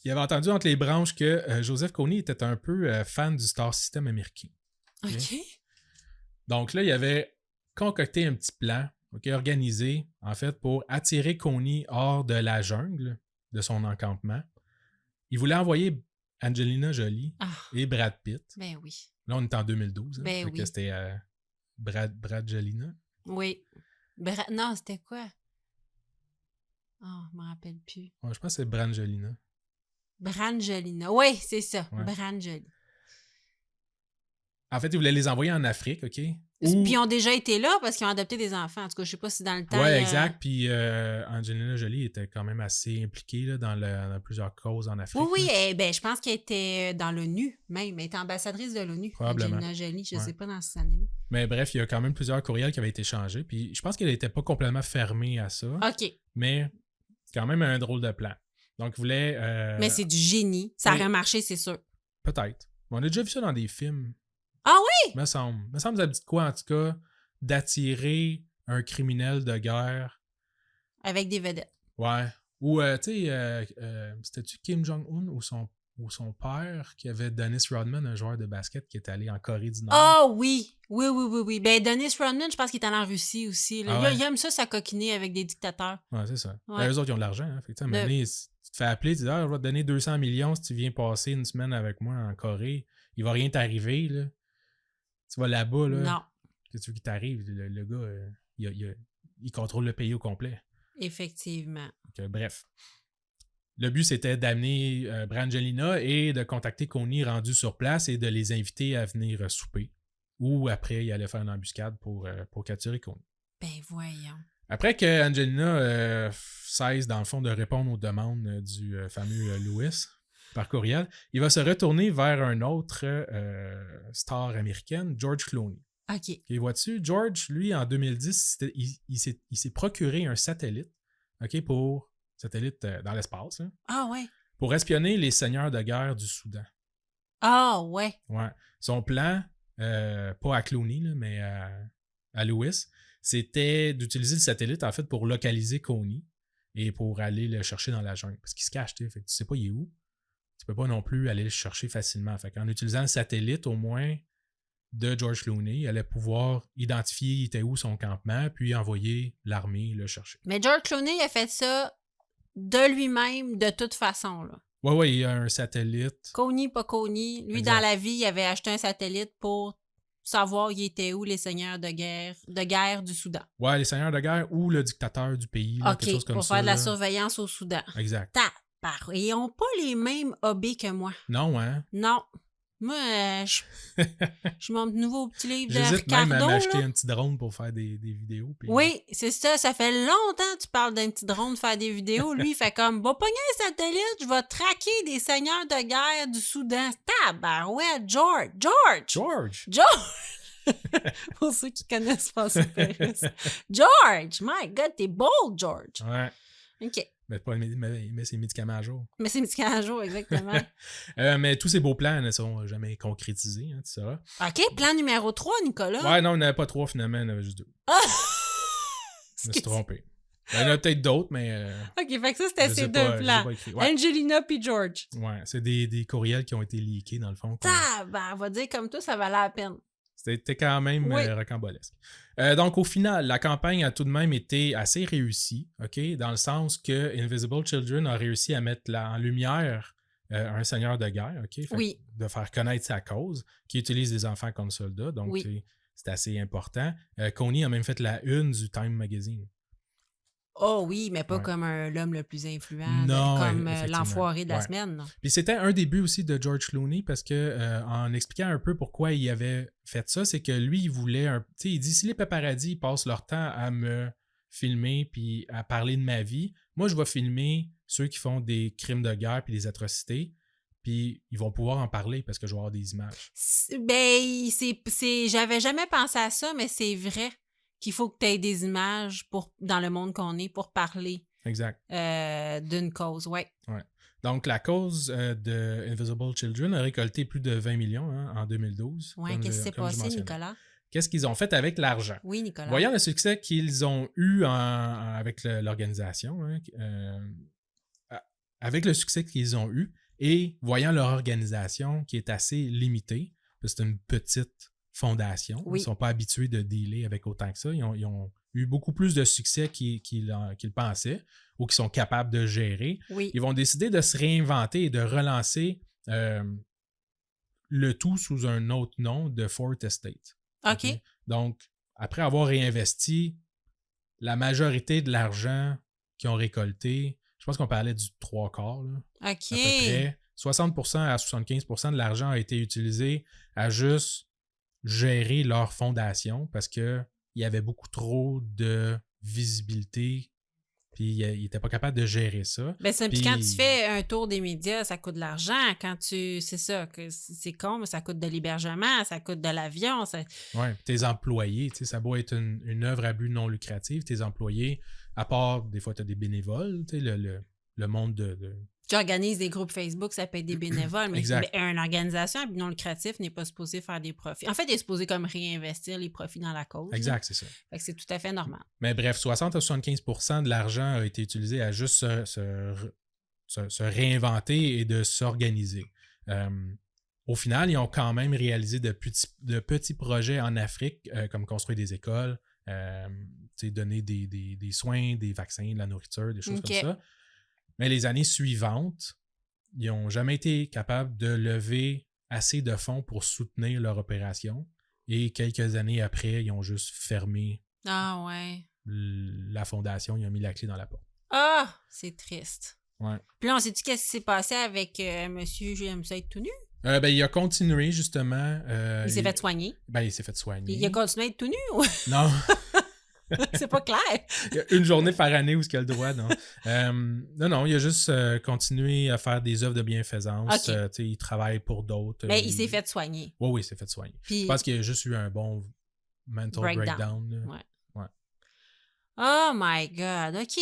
Il avait entendu entre les branches que Joseph Kony était un peu fan du Star System américain. OK. Donc là, il avait concocté un petit plan, organisé, en fait, pour attirer Kony hors de la jungle, de son encampement. Il voulait envoyer Angelina Jolie et Brad Pitt. Ben oui. Là, on est en 2012. Ben oui. Que c'était Bradgelina. Oui. Non, c'était quoi? Oh, je me rappelle plus. Ouais, je pense que c'est Brangelina. Brangelina. Oui, c'est ça. Ouais. Brangelina. En fait, il voulait les envoyer en Afrique, OK? Puis ils ont déjà été là parce qu'ils ont adopté des enfants. En tout cas, je sais pas si dans le temps... Ouais, exact. Puis Angelina Jolie était quand même assez impliquée là, dans plusieurs causes en Afrique. Oui, je pense qu'elle était dans l'ONU même. Elle était ambassadrice de l'ONU. Probablement. Angelina Jolie, je sais pas dans ces années-là. Mais bref, il y a quand même plusieurs courriels qui avaient été changés. Puis je pense qu'elle n'était pas complètement fermée à ça. OK. Mais quand même un drôle de plan. Donc, il voulait... Mais c'est du génie. Ça aurait marché, c'est sûr. Peut-être. On a déjà vu ça dans des films. Ah oui? Me semble. Ça me dit quoi, en tout cas, d'attirer un criminel de guerre. Avec des vedettes. Ouais. Ou, tu sais, c'était-tu Kim Jong-un ou son père qui avait Dennis Rodman, un joueur de basket qui est allé en Corée du Nord? Ah oui! Oui. Ben, Dennis Rodman, je pense qu'il est allé en Russie aussi. Là. Il aime ça, coquiner avec des dictateurs. Ouais, c'est ça. Ouais. Eux autres, ils ont de l'argent. Hein. Fait que, à un moment donné, si tu te fais appeler, tu dis, je vais te donner 200 millions si tu viens passer une semaine avec moi en Corée. Il va rien t'arriver, là. Tu vas là-bas, là. Non. Qu'est-ce que tu veux qu'il t'arrive? Le gars, il contrôle le pays au complet. Effectivement. Donc, bref. Le but, c'était d'amener Brangelina et de contacter Kony rendu sur place et de les inviter à venir souper. Ou après, il allait faire une embuscade pour capturer Kony. Ben voyons. Après que Angelina cesse, dans le fond, de répondre aux demandes du fameux Louis par courriel, il va se retourner vers un autre star américaine, George Clooney. OK. Et vois-tu, George, lui, en 2010, il s'est procuré un satellite, OK, satellite dans l'espace, hein, Ah ouais. pour espionner les seigneurs de guerre du Soudan. Ah ouais. Ouais. Son plan, pas à Clooney, là, mais à Lewis, c'était d'utiliser le satellite, en fait, pour localiser Kony et pour aller le chercher dans la jungle. Parce qu'il se cache, tu sais pas il est où. Tu peux pas non plus aller le chercher facilement. Fait qu'en utilisant le satellite, au moins, de George Clooney, il allait pouvoir identifier il était où son campement, puis envoyer l'armée le chercher. Mais George Clooney a fait ça de lui-même, de toute façon, là. Ouais, il y a un satellite. Kony, pas Kony. Lui, Exact. dans la vie, il avait acheté un satellite pour savoir il était où les seigneurs de guerre du Soudan. Ouais, les seigneurs de guerre ou le dictateur du pays. Là, OK, quelque chose comme pour ça, faire de la là. surveillance au Soudan. Exact. Ils n'ont pas les mêmes hobbies que moi. Non, hein? Non. Moi, je mon nouveau petit livre de J'hésite Ricardo. même à m'acheter là. un petit drone pour faire des vidéos. Puis... Oui, c'est ça. Ça fait longtemps que tu parles d'un petit drone de faire des vidéos. Lui, il fait comme, va pogner un satellite, je vais traquer des seigneurs de guerre du Soudan. Tabarouette, George! Pour ceux qui connaissent pas ce Paris. George! My God, t'es bold, George! Ouais. OK. Mais ses médicaments à jour. Mais c'est médicaments à jour, exactement. Mais tous ces beaux plans ne sont jamais concrétisés, hein, tu sauras. OK, plan numéro 3, Nicolas. Ouais, non, il n'y en avait pas 3 finalement, il y en avait juste 2. Ah! Je me suis trompé. Il y en a peut-être d'autres, mais... OK, fait que ça, c'était je ces sais deux pas, plans. je sais pas écrit. Ouais. Angelina puis George. Ouais, c'est des courriels qui ont été leakés, dans le fond. On va dire comme toi, ça valait la peine. C'était quand même rocambolesque. Donc, au final, la campagne a tout de même été assez réussie, OK? Dans le sens que Invisible Children a réussi à mettre en lumière un seigneur de guerre, OK? De faire connaître sa cause, qui utilise des enfants comme soldats. Donc, c'est assez important. Kony a même fait la une du Time Magazine. Oh oui, mais pas comme l'homme le plus influent, non, comme l'enfoiré de la semaine. Non. Puis c'était un des buts aussi de George Clooney parce que en expliquant un peu pourquoi il avait fait ça, c'est que lui, il voulait tu sais, il dit si les paparazzis passent leur temps à me filmer puis à parler de ma vie, moi je vais filmer ceux qui font des crimes de guerre puis des atrocités. Puis ils vont pouvoir en parler parce que je vais avoir des images. J'avais jamais pensé à ça, mais c'est vrai qu'il faut que tu aies des images dans le monde qu'on est pour parler d'une cause. Ouais. Donc, la cause de Invisible Children a récolté plus de 20 millions en 2012. Oui, qu'est-ce qui s'est passé, Nicolas? qu'est-ce qu'ils ont fait avec l'argent? Oui, Nicolas. Voyant le succès qu'ils ont eu avec l'organisation, hein, avec le succès qu'ils ont eu et voyant leur organisation qui est assez limitée, parce que c'est une petite fondation, Oui. ils ne sont pas habitués de dealer avec autant que ça, ils ont eu beaucoup plus de succès qu'ils pensaient ou qu'ils sont capables de gérer. Oui. Ils vont décider de se réinventer et de relancer le tout sous un autre nom de Fort Estate. OK. Donc, après avoir réinvesti la majorité de l'argent qu'ils ont récolté, je pense qu'on parlait du 3/4, là, OK. à peu près. 60% à 75% de l'argent a été utilisé à juste gérer leur fondation parce qu'il y avait beaucoup trop de visibilité puis ils n'étaient pas capables de gérer ça. Ben, puis quand tu fais un tour des médias, ça coûte de l'argent. C'est ça, c'est con, mais ça coûte de l'hébergement, ça coûte de l'avion. Oui, tes employés, ça doit être une œuvre à but non lucratif. Tes employés, à part, des fois, tu as des bénévoles, le monde de... Tu organises des groupes Facebook, ça peut être des bénévoles, mais une organisation à but non lucratif n'est pas supposée faire des profits. En fait, elle est supposée comme réinvestir les profits dans la cause. Exact, c'est ça. Fait que c'est tout à fait normal. Mais bref, 60 à 75% de l'argent a été utilisé à juste se réinventer et de s'organiser. Au final, ils ont quand même réalisé de petits projets en Afrique, comme construire des écoles, donner des soins, des vaccins, de la nourriture, des choses comme ça. Mais les années suivantes, ils n'ont jamais été capables de lever assez de fonds pour soutenir leur opération. Et quelques années après, ils ont juste fermé la fondation. Ils ont mis la clé dans la porte. Ah! C'est triste. Ouais. Puis là, on sait-tu qu'est-ce qui s'est passé avec monsieur J'aime ça être tout nu? Il a continué, justement. Il s'est fait soigner. Il s'est fait soigner. Il a continué à être tout nu? Non. C'est pas clair. Il y a une journée par année où il a le droit, non. Non, il a juste continué à faire des œuvres de bienfaisance. Il travaille pour d'autres. Mais il s'est fait soigner. Oui, il s'est fait soigner. Puis, je pense qu'il a juste eu un bon mental breakdown. Ouais. Oh my God. OK,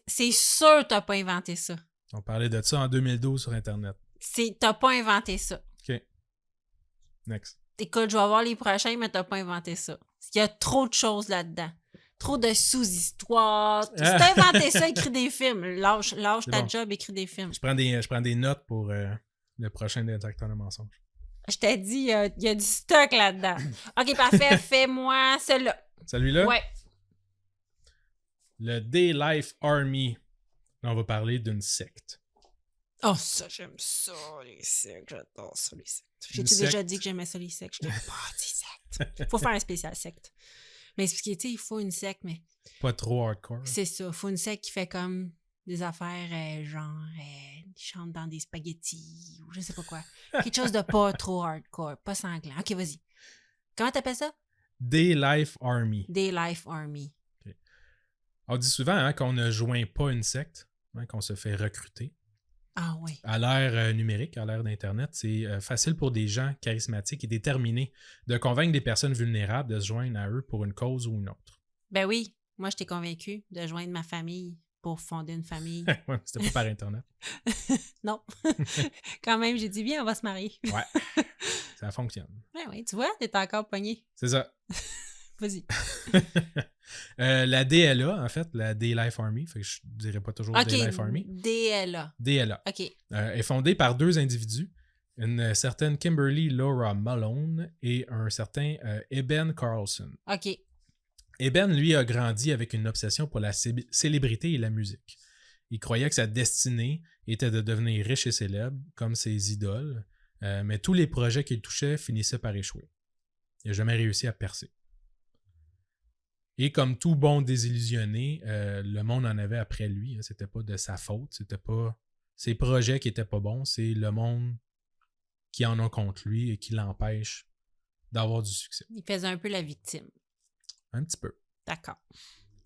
c'est sûr que tu n'as pas inventé ça. On parlait de ça en 2012 sur Internet. Tu n'as pas inventé ça. OK. Next. Écoute, je vais voir les prochains, mais tu n'as pas inventé ça. Il y a trop de choses là-dedans. Trop de sous-histoires. Si t'as inventé ça, écris des films. Lâche ta job, écris des films. Je prends des notes pour le prochain Détecteur de mensonges. Je t'ai dit, il y a du stock là-dedans. OK, parfait. Fais-moi celui-là. Celui-là? Ouais. Le Day Life Army. Là, on va parler d'une secte. Oh, ça, j'aime ça, les sectes. J'adore ça, les sectes. J'ai-tu déjà dit que j'aimais ça, les sectes? Je n'aime pas des sectes. Faut faire un spécial secte. Mais expliquer, tu sais, il faut une secte, mais... Pas trop hardcore. C'est ça. Il faut une secte qui fait comme des affaires genre... ils chantent dans des spaghettis ou je sais pas quoi. Quelque chose de pas trop hardcore, pas sanglant. OK, vas-y. Comment t'appelles ça? Day Life Army. Day Life Army. Okay. On dit souvent qu'on ne joint pas une secte, qu'on se fait recruter. Ah oui. À l'ère numérique, à l'ère d'Internet, c'est facile pour des gens charismatiques et déterminés de convaincre des personnes vulnérables de se joindre à eux pour une cause ou une autre. Ben oui, moi je t'ai convaincu de joindre ma famille pour fonder une famille. Ouais, c'était pas par Internet. Non. Quand même, j'ai dit bien, on va se marier. Ouais, ça fonctionne. Ben oui, tu vois, t'es encore pogné. C'est ça. Vas-y. La DLA, en fait, la Day Life Army, fait que je dirais pas toujours Day Life Army. DLA. DLA. OK. Est fondée par deux individus, une certaine Kimberly Laura Malone et un certain Eben Carlson. OK. Eben, lui, a grandi avec une obsession pour la célébrité et la musique. Il croyait que sa destinée était de devenir riche et célèbre, comme ses idoles, mais tous les projets qu'il touchait finissaient par échouer. Il n'a jamais réussi à percer. Et comme tout bon désillusionné, le monde en avait après lui. Hein, c'était pas de sa faute, c'était pas ses projets qui étaient pas bons, c'est le monde qui en a contre lui et qui l'empêche d'avoir du succès. Il faisait un peu la victime. Un petit peu. D'accord.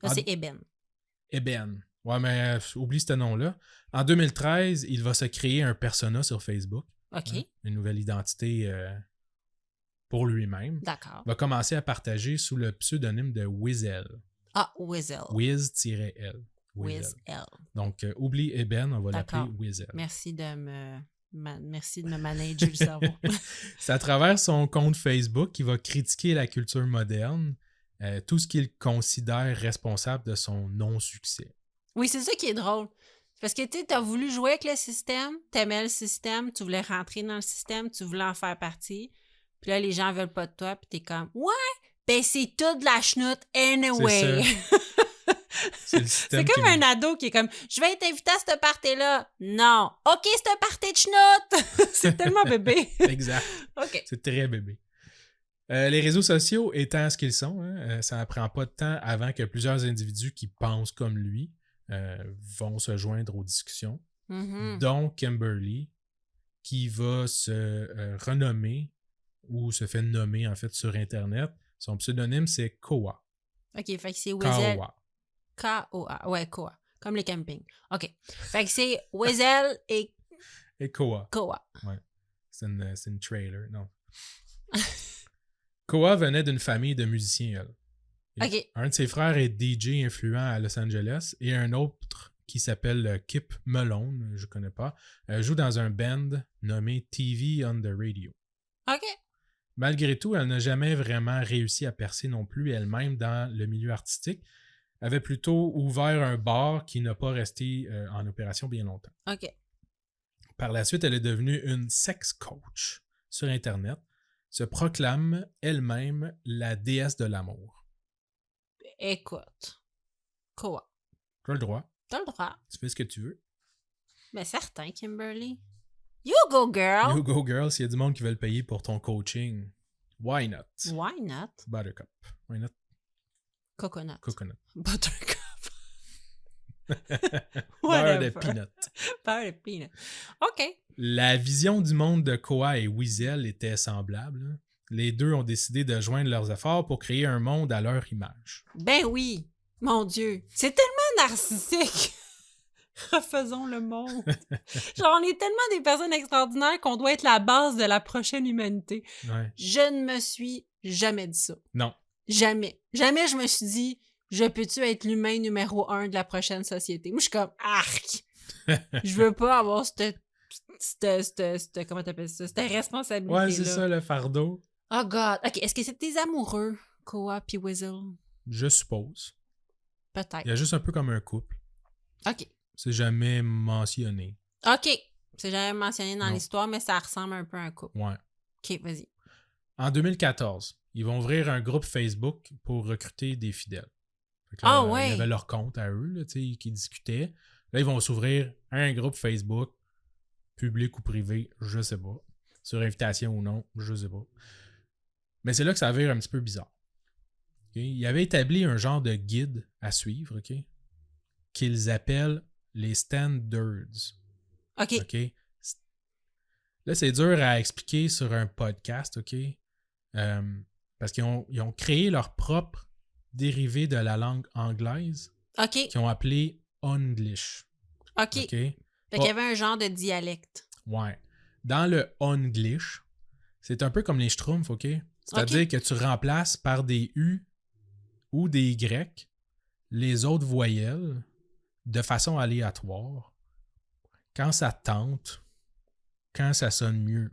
Là, c'est Eben. Eben. Ouais, mais oublie ce nom-là. En 2013, il va se créer un persona sur Facebook. OK. Hein, une nouvelle identité pour lui-même. D'accord. Il va commencer à partager sous le pseudonyme de Wiz-L. Ah, Wiz-L. Wiz-L. Wiz-L. Donc, oublie Eben, on va l'appeler Wiz-L. Merci de me Merci de me manager le cerveau. C'est à travers son compte Facebook qu'il va critiquer la culture moderne, tout ce qu'il considère responsable de son non-succès. Oui, c'est ça qui est drôle. Parce que tu as voulu jouer avec le système, t'aimais le système, tu voulais rentrer dans le système, tu voulais en faire partie. Puis là, les gens veulent pas de toi, puis t'es comme « Ouais, ben c'est tout de la chenoute anyway! » C'est le système C'est comme un ado qui est comme « Je vais t'inviter à cette party-là. » Non. « OK, c'est un party de chenoute! » C'est tellement bébé. Exact. OK. C'est très bébé. Les réseaux sociaux étant ce qu'ils sont, ça ne prend pas de temps avant que plusieurs individus qui pensent comme lui vont se joindre aux discussions, dont Kimberly, qui va se renommer ou se fait nommer en fait sur Internet. Son pseudonyme, c'est Koa. OK, fait que c'est Weasel. Koa. K-O-A. Ouais, Koa. Comme les campings. OK. Fait que c'est Weasel et Koa. Koa. Ouais. C'est une trailer, non. Koa venait d'une famille de musiciens, elle. OK. Un de ses frères est DJ influent à Los Angeles et un autre qui s'appelle Kip Malone, je connais pas, joue dans un band nommé TV on the Radio. OK. Malgré tout, elle n'a jamais vraiment réussi à percer non plus elle-même dans le milieu artistique. Elle avait plutôt ouvert un bar qui n'a pas resté en opération bien longtemps. OK. Par la suite, elle est devenue une sex coach sur Internet, se proclame elle-même la déesse de l'amour. Écoute. Koa. Tu as le droit. T'as le droit. Tu fais ce que tu veux. Mais certain, Kimberly. You go, girl! You go, girl, s'il y a du monde qui veut le payer pour ton coaching. Why not? Why not? Buttercup. Why not? Coconut. Buttercup. Beurre de peanut. Beurre de peanut. OK. La vision du monde de Koa et Weasel était semblable. Les deux ont décidé de joindre leurs efforts pour créer un monde à leur image. Ben oui! Mon Dieu! C'est tellement narcissique! Refaisons le monde! Genre, on est tellement des personnes extraordinaires qu'on doit être la base de la prochaine humanité. Ouais. Je ne me suis jamais dit ça. Non. Jamais. Jamais je me suis dit, je peux-tu être l'humain numéro 1 de la prochaine société? Moi, je suis comme, arc! Je veux pas avoir cette comment t'appelles ça? Cette responsabilité-là. Ouais, c'est ça, le fardeau. Oh God. OK, est-ce que c'est des amoureux, Koa puis Weasel? Je suppose. Peut-être. Il y a juste un peu comme un couple. OK. C'est jamais mentionné. OK. C'est jamais mentionné dans Non. l'histoire, mais ça ressemble un peu à un couple. Ouais. OK, vas-y. En 2014, ils vont ouvrir un groupe Facebook pour recruter des fidèles. Fait que là, Ah ouais! Ils avaient leur compte à eux, là, qui discutaient. Là, ils vont s'ouvrir un groupe Facebook, public ou privé, je sais pas. Sur invitation ou non, je sais pas. Mais c'est là que ça vire un petit peu bizarre. Okay? Ils avaient établi un genre de guide à suivre, OK? Qu'ils appellent les standards. OK. OK? Là, c'est dur à expliquer sur un podcast, OK? Parce qu'ils ont créé leur propre dérivé de la langue anglaise OK. qu'ils ont appelé Onglish. OK. OK? Fait qu'il y avait un genre de dialecte. Ouais. Dans le Onglish, c'est un peu comme les Schtroumpfs, OK? C'est-à-dire que tu remplaces par des U ou des Y les autres voyelles de façon aléatoire quand ça tente, quand ça sonne mieux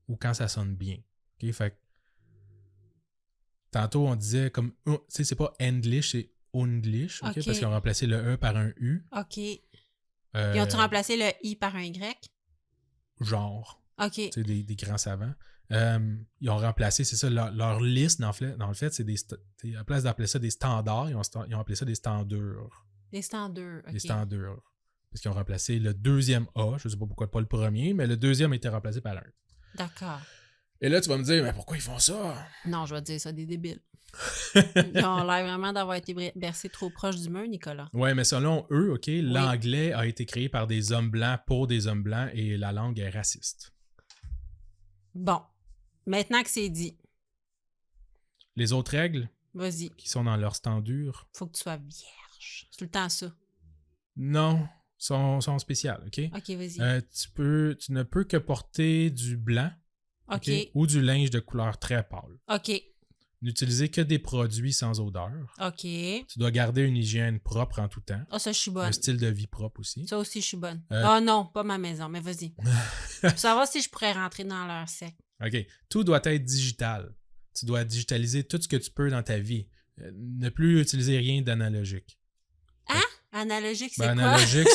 ou quand ça sonne bien. OK? Fait que tantôt, on disait comme... Tu sais, c'est pas English, c'est Unglish, OK? Parce qu'ils ont remplacé le E par un U. OK. Ils ont-tu remplacé le I par un Y? Genre. OK. Tu sais, des grands savants. Ils ont remplacé, c'est ça, leur liste, dans le fait, c'est des... À la place d'appeler ça des standards, ils ont appelé ça des standures. Des standards, OK. Des standures. Parce qu'ils ont remplacé le deuxième A, je sais pas pourquoi pas le premier, mais le deuxième a été remplacé par un. D'accord. Et là, tu vas me dire, mais pourquoi ils font ça? Non, je vais te dire ça, des débiles. Ils ont l'air vraiment d'avoir été bercés trop proche du mur, Nicolas. Ouais, mais selon eux, OK, l'anglais a été créé par des hommes blancs pour des hommes blancs et la langue est raciste. Bon. Maintenant que c'est dit. Les autres règles Vas-y. qui sont dans leur standure. Faut que tu sois vierge. C'est tout le temps ça. Non, sont spéciales, OK? OK, vas-y. Tu ne peux que porter du blanc OK. ou du linge de couleur très pâle. OK. N'utiliser que des produits sans odeur. OK. Tu dois garder une hygiène propre en tout temps. Ah, ça, je suis Un bonne. style de vie propre aussi. Ça aussi, je suis bonne. Euh, Ah non, pas ma maison, mais vas-y. Pour savoir si je pourrais rentrer dans leur sec. OK. Tout doit être digital. Tu dois digitaliser tout ce que tu peux dans ta vie. Ne plus utiliser rien d'analogique. Analogique, c'est Ben, quoi? analogique,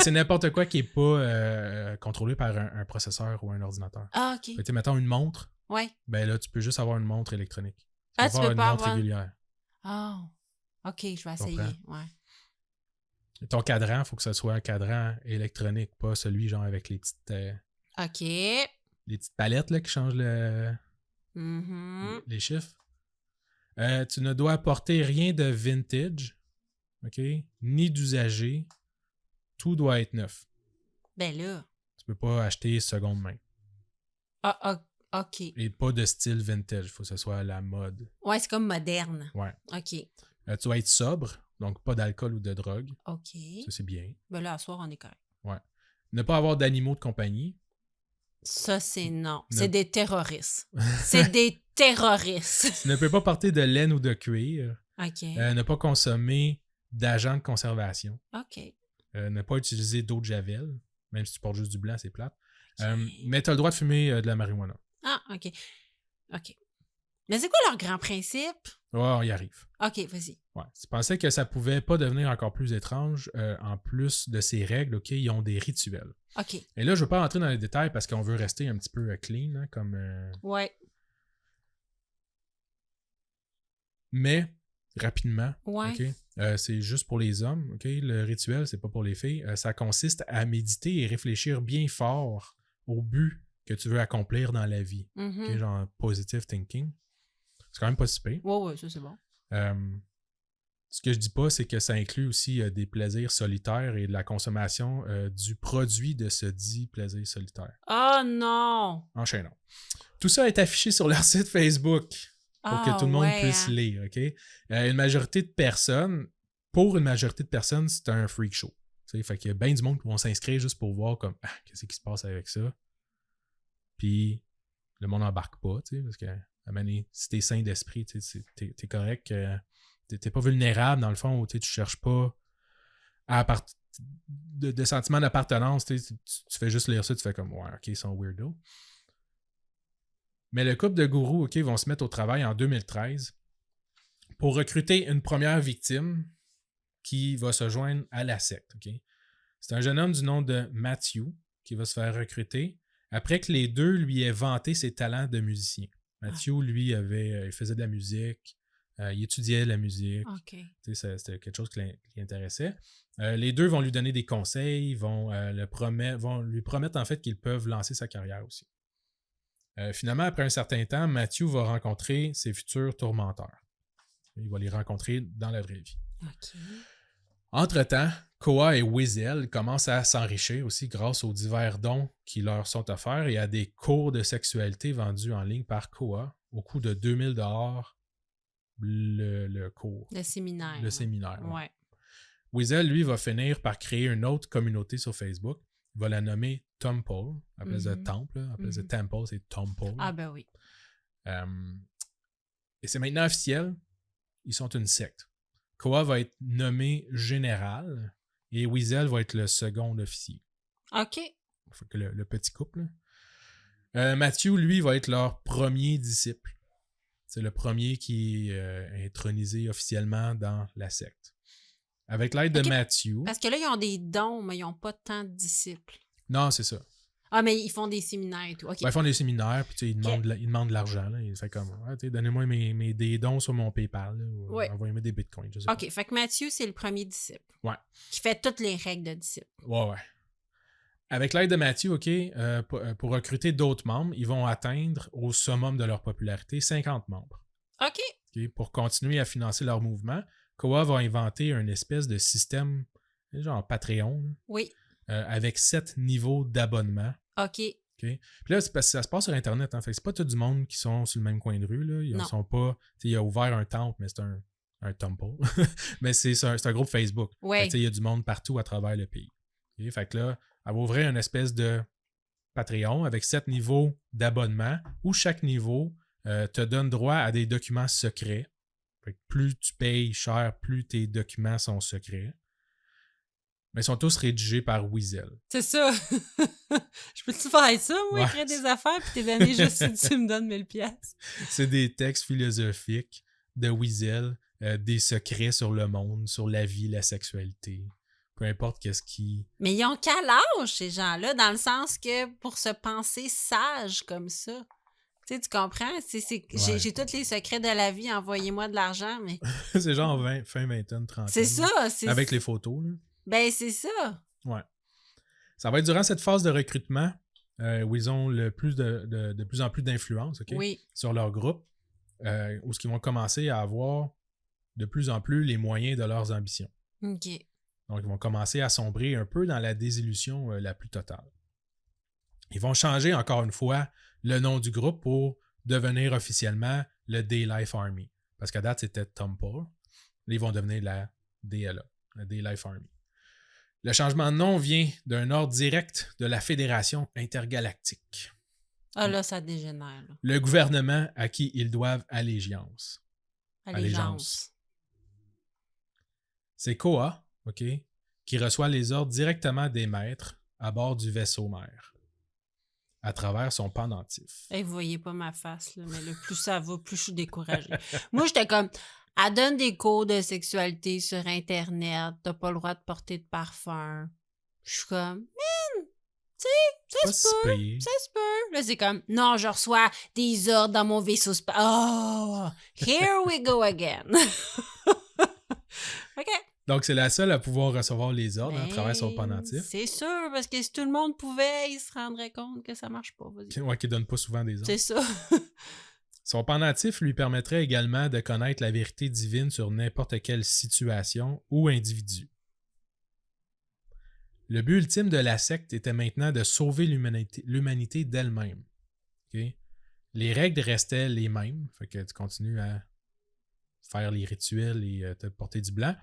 c'est n'importe quoi qui n'est pas contrôlé par un processeur ou un ordinateur. Ah, OK. Fait que, mettons une montre, Ouais. ben là, tu peux juste avoir une montre électronique. Tu Ah, peux tu avoir peux une pas montre avoir... régulière. Oh. OK, je vais essayer. Comprends? Ouais. Ton cadran, il faut que ce soit un cadran électronique, pas celui genre avec les OK. petites palettes là, qui changent Mhm. les chiffres. Tu ne dois apporter rien de vintage, OK? Ni d'usager. Tout doit être neuf. Ben là. Tu peux pas acheter seconde main. Ah, OK. Et pas de style vintage. Il faut que ce soit à la mode. Ouais, c'est comme moderne. Ouais. OK. Tu dois être sobre, donc pas d'alcool ou de drogue. OK. Ça, c'est bien. Ben là, à soir, on est correct. Ouais. Ne pas avoir d'animaux de compagnie. Ça, c'est non. Ne- C'est des terroristes. C'est des terroristes. Tu ne peux pas porter de laine ou de cuir. OK. Ne pas consommer d'agents de conservation. OK. Ne pas utiliser d'eau de javel. Même si tu portes juste du blanc, c'est plate. OK. Mais tu as le droit de fumer de la marijuana. Ah, OK. OK. Mais c'est quoi leur grand principe? Ouais, on y arrive. OK, vas-y. Ouais. Tu pensais que ça pouvait pas devenir encore plus étrange. En plus de ces règles, OK, ils ont des rituels. OK. Et là, je ne veux pas rentrer dans les détails parce qu'on veut rester un petit peu clean, hein, comme... Ouais. Mais, rapidement, Ouais. OK, c'est juste pour les hommes, OK? Le rituel, c'est pas pour les filles. Ça consiste à méditer et réfléchir bien fort au but que tu veux accomplir dans la vie. Mhm. OK? Genre positive thinking. C'est quand même pas si pire. Ouais, ça, c'est bon. Ce que je dis pas, c'est que ça inclut aussi des plaisirs solitaires et de la consommation du produit de ce dit plaisir solitaire. Oh non! Enchaînons. Tout ça est affiché sur leur site Facebook pour que tout le monde puisse hein. lire, OK? Une majorité de personnes, pour une majorité de personnes, c'est un freak show. T'sais, fait qu'il y a bien du monde qui vont s'inscrire juste pour voir comme qu'est-ce qui se passe avec ça. Puis le monde n'embarque pas, parce que à un moment donné, si t'es sain d'esprit, t'es correct. T'es pas vulnérable dans le fond, où tu cherches pas de sentiments d'appartenance. Tu fais juste lire ça, tu fais comme ouais, ok, ils sont weirdo. Mais le couple de gourous, OK, vont se mettre au travail en 2013 pour recruter une première victime qui va se joindre à la secte. OK? C'est un jeune homme du nom de Matthew qui va se faire recruter après que les deux lui aient vanté ses talents de musicien. Matthew, lui, il faisait de la musique, il étudiait la musique. OK. C'était quelque chose qui l'intéressait. Les deux vont lui donner des conseils, vont lui promettre en fait qu'ils peuvent lancer sa carrière aussi. Finalement, après un certain temps, Matthew va rencontrer ses futurs tourmenteurs. Il va les rencontrer dans la vraie vie. OK. Entre-temps, Koa et Wiesel commencent à s'enrichir aussi grâce aux divers dons qui leur sont offerts et à des cours de sexualité vendus en ligne par Koa au coût de 2000 $ le cours. Le séminaire. Le séminaire. Ouais. Wiesel, lui, va finir par créer une autre communauté sur Facebook. Il va la nommer Temple, à place de Temple. À place de Temple, c'est Temple. Ah ben oui. Et c'est maintenant officiel, ils sont une secte. Koa va être nommé général et Wiesel va être le second officier. OK. Fait que le petit couple. Matthew, lui, va être leur premier disciple. C'est le premier qui est intronisé officiellement dans la secte. Avec l'aide de Matthew... Parce que là, ils ont des dons, mais ils n'ont pas tant de disciples. Non, c'est ça. Ah, mais ils font des séminaires et tout. OK. Ben, ils font des séminaires, puis ils demandent de l'argent. Là. Ils font comme, donnez-moi des dons sur mon PayPal, là, ou envoyez-moi des bitcoins. Je sais OK, fait que Matthew, c'est le premier disciple. Ouais. Qui fait toutes les règles de disciple. Ouais. Avec l'aide de Matthew, OK, pour recruter d'autres membres, ils vont atteindre au summum de leur popularité 50 membres. OK. Pour continuer à financer leur mouvement, Koa va inventer une espèce de système, genre Patreon, là, Oui. avec 7 niveaux d'abonnement. OK. Puis là, c'est parce que ça se passe sur Internet. Hein, fait que c'est pas tout du monde qui sont sur le même coin de rue. Là. Ils sont pas. Il a ouvert un temple, mais c'est un temple. Mais c'est un groupe Facebook. Ouais. Il y a du monde partout à travers le pays. Okay? Fait que là, elle va ouvrir une espèce de Patreon avec 7 niveaux d'abonnement où chaque niveau te donne droit à des documents secrets. Fait que plus tu payes cher, plus tes documents sont secrets. Mais ils sont tous rédigés par Weasel. C'est ça. Je peux-tu faire ça, moi, Ouais. écrire des affaires puis t'es donné juste si tu me donnes 1000 pièces. C'est des textes philosophiques de Weasel, des secrets sur le monde, sur la vie, la sexualité. Peu importe qu'est-ce qui... Mais ils ont quel âge, ces gens-là, dans le sens que pour se penser sage comme ça? Tu sais, tu comprends? Ouais. J'ai tous les secrets de la vie, envoyez-moi de l'argent, mais... C'est genre fin vingtaine, trentaine. C'est ça! Avec les photos, là. Ben, c'est ça! Ouais. Ça va être durant cette phase de recrutement où ils ont de plus en plus d'influence, OK, Oui. sur leur groupe, où ils vont commencer à avoir de plus en plus les moyens de leurs ambitions. OK. Donc, ils vont commencer à sombrer un peu dans la désillusion la plus totale. Ils vont changer encore une fois le nom du groupe pour devenir officiellement le Day-Life Army. Parce qu'à date, c'était Temple. Là, ils vont devenir la DLA, la Day-Life Army. Le changement de nom vient d'un ordre direct de la Fédération intergalactique. Ah là, ça dégénère. Là. Le gouvernement à qui ils doivent allégeance. Allégeance. C'est Koa, OK, qui reçoit les ordres directement des maîtres à bord du vaisseau mère, à travers son pendentif. Hey, vous voyez pas ma face, là, mais le plus ça va, plus je suis découragée. Moi, j'étais comme... Elle donne des cours de sexualité sur Internet. T'as pas le droit de porter de parfum. Je suis comme, man, tu sais, ça se peut. Ça se peut. Là, c'est comme, non, je reçois des ordres dans mon vaisseau spatial. Oh, here we go again. OK. Donc, c'est la seule à pouvoir recevoir les ordres à travers son pendentif. C'est sûr, parce que si tout le monde pouvait, il se rendrait compte que ça marche pas. Ouais, qui donne pas souvent des ordres. C'est ça. Son pendentif lui permettrait également de connaître la vérité divine sur n'importe quelle situation ou individu. Le but ultime de la secte était maintenant de sauver l'humanité d'elle-même. Okay? Les règles restaient les mêmes, fait que tu continues à faire les rituels et te porter du blanc.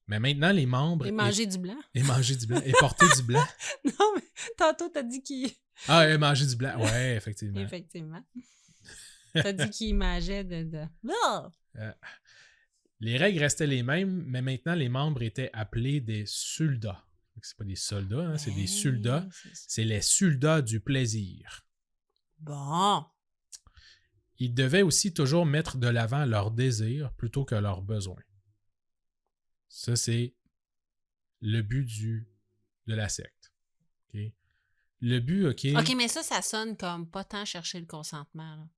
Mais maintenant, les membres... Et manger du blanc. Et manger du blanc. Et porter du blanc. Non, mais tantôt, t'as dit qu'il... Ah, et manger du blanc. Ouais, effectivement. Effectivement. T'as dit qu'il mangeait de... Oh! Les règles restaient les mêmes, mais maintenant, les membres étaient appelés des soldats. C'est pas des soldats, hein, c'est des soldats. C'est les soldats du plaisir. Bon. Ils devaient aussi toujours mettre de l'avant leurs désirs plutôt que leurs besoins. Ça, c'est le but de la secte. Okay? Le but, OK... OK, mais ça sonne comme pas tant chercher le consentement, là.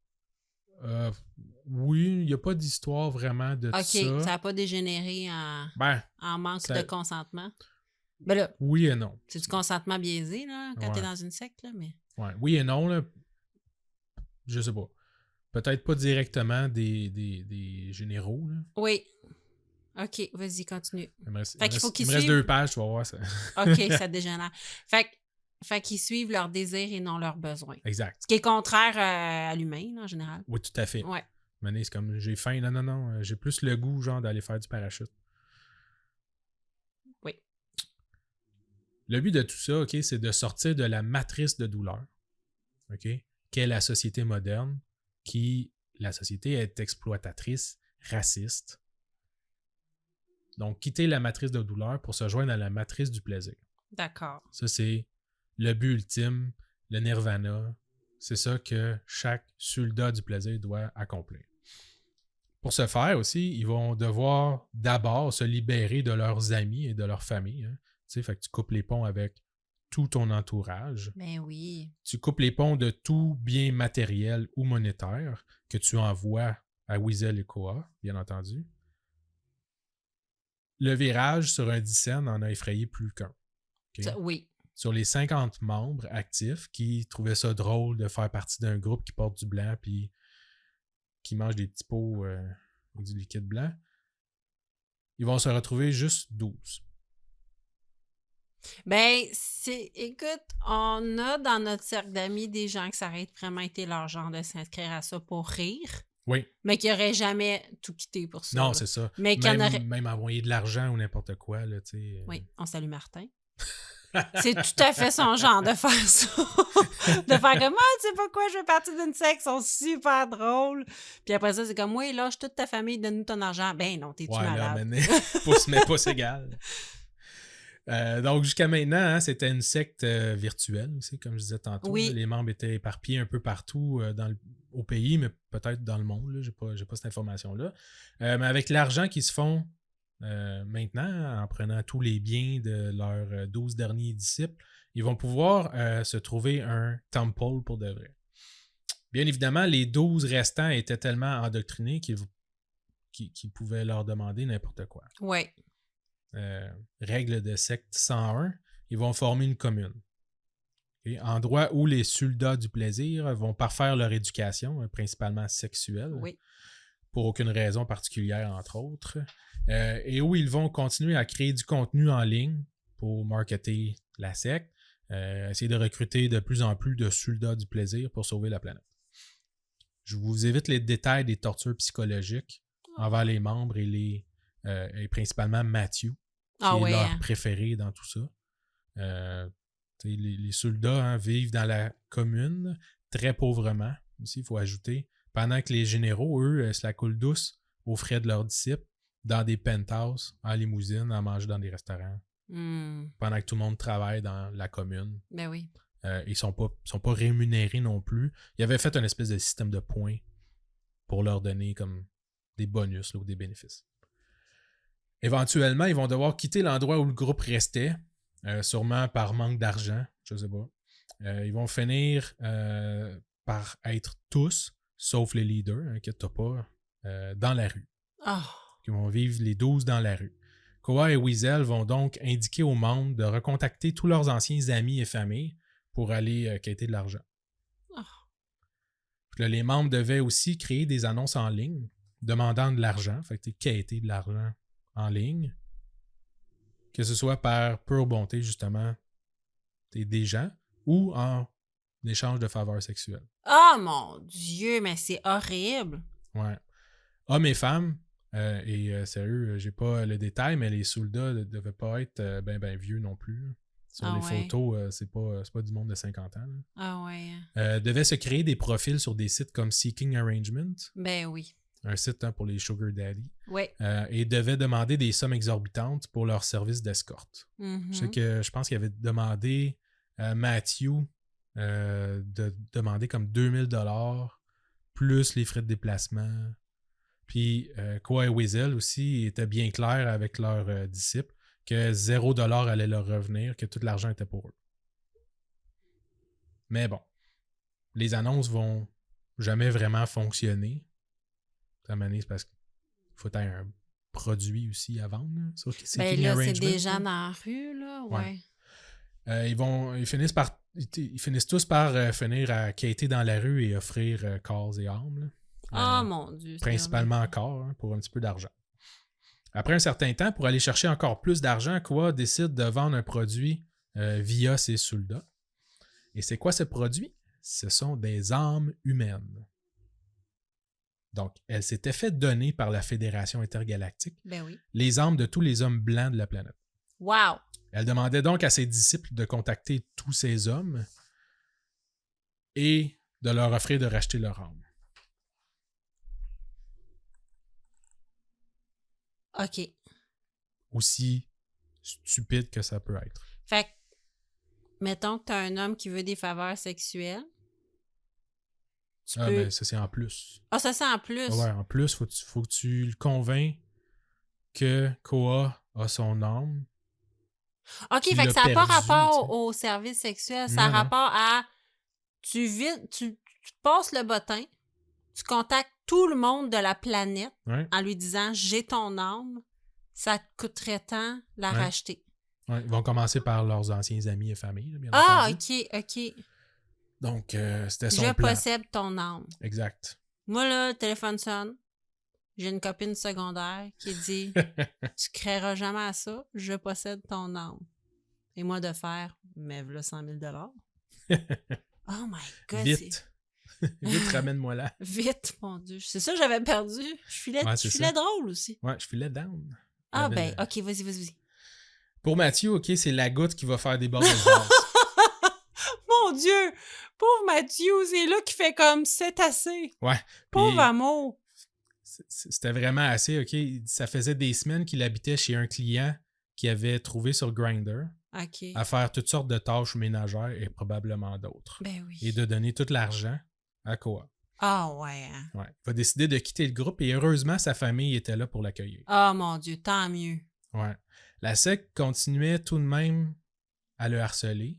Oui, il n'y a pas d'histoire vraiment de ça. OK, ça n'a pas dégénéré en manque de consentement. Ben là, oui et non. C'est du consentement biaisé, là, quand t'es dans une secte, là, mais... Ouais, oui et non, là. Je sais pas. Peut-être pas directement des généraux, là. Oui. OK, vas-y, continue. Il me reste 2 pages, tu vas voir ça. OK, ça dégénère. Fait qu'ils suivent leurs désirs et non leurs besoins. Exact. Ce qui est contraire à l'humain, là, en général. Oui, tout à fait. Ouais. Mais c'est comme, j'ai faim, non, j'ai plus le goût, genre, d'aller faire du parachute. Oui. Le but de tout ça, OK, c'est de sortir de la matrice de douleur, OK, qu'est la société moderne, la société est exploitatrice, raciste. Donc, quitter la matrice de douleur pour se joindre à la matrice du plaisir. D'accord. Ça, c'est le but ultime, le nirvana. C'est ça que chaque soldat du plaisir doit accomplir. Pour ce faire aussi, ils vont devoir d'abord se libérer de leurs amis et de leur famille. Hein. Tu sais, fait que tu coupes les ponts avec tout ton entourage. Ben oui. Tu coupes les ponts de tout bien matériel ou monétaire que tu envoies à Weasel et Koa, bien entendu. Le virage sur un 10 cents en a effrayé plus qu'un. Okay? Ça, oui. Sur les 50 membres actifs qui trouvaient ça drôle de faire partie d'un groupe qui porte du blanc puis qui mange des petits pots avec du liquide blanc, ils vont se retrouver juste 12. Ben, écoute, on a dans notre cercle d'amis des gens que ça aurait vraiment été leur genre de s'inscrire à ça pour rire. Oui. Mais qui n'auraient jamais tout quitté pour ça. Non, là. c'est ça. Mais même envoyer de l'argent ou n'importe quoi, là, tu sais. Oui, on salue Martin. C'est tout à fait son genre de faire ça. De faire comme, ah, tu sais pas quoi, je fais partie d'une secte, ils sont super drôles. Puis après ça, c'est comme, oui, lâche toute ta famille, donne-nous ton argent. Ben non, t'es-tu Ouais, là, malade? maintenant, pouce mais pouce égal. Donc, jusqu'à maintenant, hein, c'était une secte virtuelle aussi, comme je disais tantôt. Oui. Là. Les membres étaient éparpillés un peu partout au pays, mais peut-être dans le monde. Là. J'ai pas cette information-là. Mais avec l'argent qu'ils se font maintenant, en prenant tous les biens de leurs 12 derniers disciples, ils vont pouvoir se trouver un temple pour de vrai. Bien évidemment, les 12 restants étaient tellement endoctrinés qu'ils pouvaient leur demander n'importe quoi. Oui. Règle de secte 101, ils vont former une commune. Okay? Endroit où les soldats du plaisir vont parfaire leur éducation, principalement sexuelle, Oui. pour aucune raison particulière, entre autres, et où ils vont continuer à créer du contenu en ligne pour marketer la secte, essayer de recruter de plus en plus de soldats du plaisir pour sauver la planète. Je vous évite les détails des tortures psychologiques envers les membres et principalement Matthew, qui est leur préféré dans tout ça. Les soldats vivent dans la commune très pauvrement, aussi, il faut ajouter, pendant que les généraux, eux, se la coulent douce aux frais de leurs disciples, dans des penthouses, en limousine, à manger dans des restaurants, pendant que tout le monde travaille dans la commune. Ben oui. Ils sont pas rémunérés non plus. Ils avaient fait une espèce de système de points pour leur donner comme des bonus là, ou des bénéfices. Éventuellement, ils vont devoir quitter l'endroit où le groupe restait, sûrement par manque d'argent, je sais pas. Ils vont finir par être tous, sauf les leaders, inquiète-toi pas, dans la rue. Oh. Ils vont vivre les 12 dans la rue. Koa et Weasel vont donc indiquer aux membres de recontacter tous leurs anciens amis et familles pour aller quêter de l'argent. Oh. Puis là, les membres devaient aussi créer des annonces en ligne demandant de l'argent, fait que quêter de l'argent en ligne, que ce soit par pure bonté, justement, des gens ou en échange de faveurs sexuelles. Oh mon Dieu, mais c'est horrible. Ouais. Hommes et femmes, sérieux, j'ai pas le détail, mais les soldats ne devaient pas être ben vieux non plus. Sur les photos, c'est pas du monde de 50 ans. Là. Ah ouais. Devaient se créer des profils sur des sites comme Seeking Arrangement. Ben oui. Un site pour les Sugar Daddy. Oui. Et devaient demander des sommes exorbitantes pour leur service d'escorte. Mm-hmm. Je pense qu'il avait demandé à Matthew de demander comme 2000$ plus les frais de déplacement. Puis Koa et Weasel aussi étaient bien clairs avec leurs disciples que 0$ allait leur revenir, que tout l'argent était pour eux. Mais bon, les annonces vont jamais vraiment fonctionner. C'est parce qu'il faut avoir un produit aussi à vendre. Là, sur ben là, c'est des gens dans la rue, là. Ouais. Ils finissent tous par finir à quêter dans la rue et offrir corps et âmes. Oh mon Dieu. Principalement corps, pour un petit peu d'argent. Après un certain temps, pour aller chercher encore plus d'argent, Koa décide de vendre un produit via ses soldats. Et c'est quoi ce produit? Ce sont des âmes humaines. Donc, elle s'était fait donner par la Fédération intergalactique les âmes de tous les hommes blancs de la planète. Wow! Elle demandait donc à ses disciples de contacter tous ces hommes et de leur offrir de racheter leur âme. OK. Aussi stupide que ça peut être. Fait que, mettons que t'as un homme qui veut des faveurs sexuelles. Mais ça, c'est en plus. Ah, ça, c'est en plus? Ouais, en plus, faut que tu le convainques que Koa a son âme. OK, fait que ça n'a pas rapport au service sexuel. Ça a rapport à... Tu passes le bottin, tu contactes tout le monde de la planète en lui disant « J'ai ton âme, ça te coûterait tant la racheter. » Ouais, ils vont commencer par leurs anciens amis et familles, bien entendu. OK. Donc, c'était son plan. Je possède ton âme. Exact. Moi, là, le téléphone sonne. J'ai une copine secondaire qui dit « Tu créeras jamais à ça, je possède ton âme. » Et moi de faire « Mais voilà 100 000 $. Oh my God! Vite! Vite, ramène-moi là. Vite, mon Dieu. C'est ça, j'avais perdu. Je filais drôle aussi. Ouais, je filais down. Ah ben, OK, vas-y. Pour Mathieu, OK, c'est la goutte qui va faire déborder le vase. Mon Dieu! Pauvre Mathieu, c'est là qu'il fait comme c'est assez. Ouais. Pauvre Puis amour. c'était vraiment assez, OK. Ça faisait des semaines qu'il habitait chez un client qu'il avait trouvé sur Grindr OK. à faire toutes sortes de tâches ménagères et probablement d'autres. Ben oui. Et de donner tout l'argent à Koa. Ah ouais. Hein. Ouais. Il va décider de quitter le groupe et heureusement, sa famille était là pour l'accueillir. Oh mon Dieu, tant mieux. Ouais. La secte continuait tout de même à le harceler.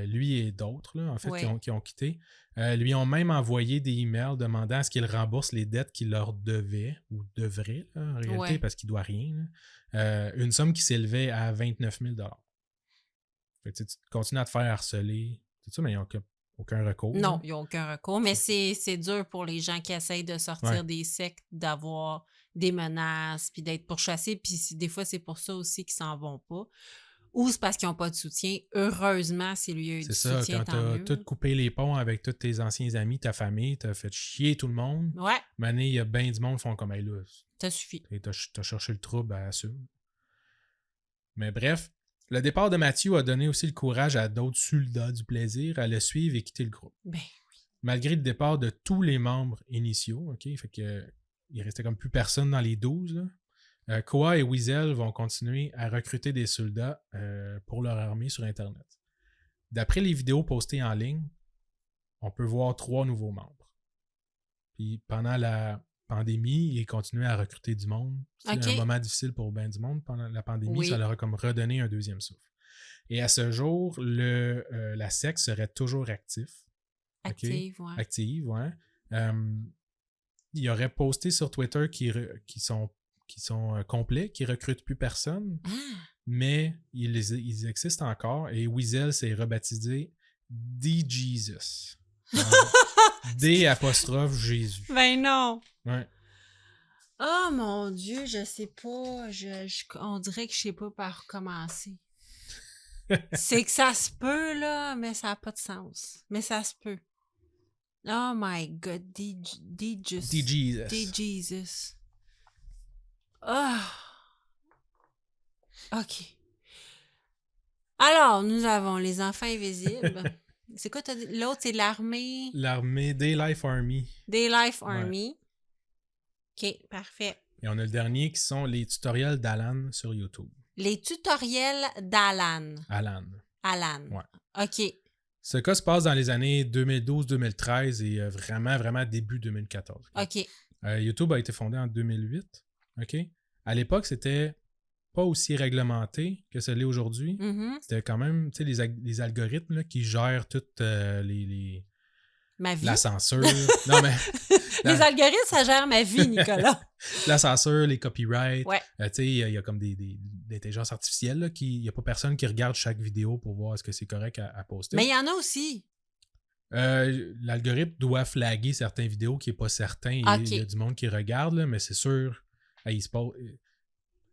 Lui et d'autres, là, en fait, Oui. qui ont quitté. Lui ont même envoyé des emails demandant à ce qu'il rembourse les dettes qu'il leur devait, ou devrait, là, en réalité, Ouais. parce qu'il ne doit rien. Là. Une somme qui s'élevait à 29 000 fait que, tu continues à te faire harceler, tout ça, mais ils n'ont aucun recours. Non, là. il n'y a aucun recours, mais c'est dur pour les gens qui essayent de sortir Ouais. des sectes, d'avoir des menaces, puis d'être pourchassés, puis des fois, c'est pour ça aussi qu'ils s'en vont pas. Ou c'est parce qu'ils n'ont pas de soutien. Heureusement, s'il y a eu C'est du ça, soutien, quand tant t'as mieux. tout coupé les ponts avec tous tes anciens amis, ta famille, t'as fait chier tout le monde. Ouais, Mané, il y a bien du monde qui font comme hey, là. ça suffit. T'as cherché le trouble à assumer. Mais bref, le départ de Mathieu a donné aussi le courage à d'autres soldats du plaisir à le suivre et quitter le groupe. Ben, Malgré le départ de tous les membres initiaux, OK, fait que il restait comme plus personne dans les 12, là. Koa et Weasel vont continuer à recruter des soldats pour leur armée sur Internet. D'après les vidéos postées en ligne, on peut voir 3 nouveaux membres. Puis pendant la pandémie, ils continuaient à recruter du monde. C'est OK. un moment difficile pour bien du monde. Pendant la pandémie, Oui. ça leur a comme redonné un deuxième souffle. Et à ce jour, la secte serait toujours actif. Active, ouais. Active, ouais. Il aurait posté sur Twitter qui sont complets, qui ne recrutent plus personne, Ah! mais ils existent encore et Weasel s'est rebaptisé D-Jesus. D' Jésus. Ben non! Ouais. Oh mon Dieu, je sais pas. On dirait que je sais pas par commencer. C'est que ça se peut, là, mais ça n'a pas de sens. Mais ça se peut. Oh my God, D-Jesus. D-Jesus. Ah! OK. Alors, nous avons les enfants invisibles. C'est quoi, t'as dit? L'autre, c'est l'armée... L'armée Daylife Army. Daylife Army. OK, parfait. Et on a le dernier qui sont les tutoriels d'Alan sur YouTube. Les tutoriels d'Alan. Alan. Ouais. OK. Ce cas se passe dans les années 2012-2013 et vraiment, vraiment début 2014. OK. YouTube a été fondé en 2008. OK? À l'époque, c'était pas aussi réglementé que ce l'est aujourd'hui. Mm-hmm. C'était quand même, tu sais, les algorithmes là, qui gèrent toutes Ma vie. la censure. Non, mais... Les algorithmes, ça gère ma vie, Nicolas. La censure, les copyrights. Ouais. Tu sais, il y a comme l'intelligence artificielle. Là, il n'y a pas personne qui regarde chaque vidéo pour voir est-ce que c'est correct à poster. Mais il y en a aussi. L'algorithme doit flaguer certaines vidéos qui n'est pas certain. Il y a du monde qui regarde, là, mais c'est sûr, il se passe...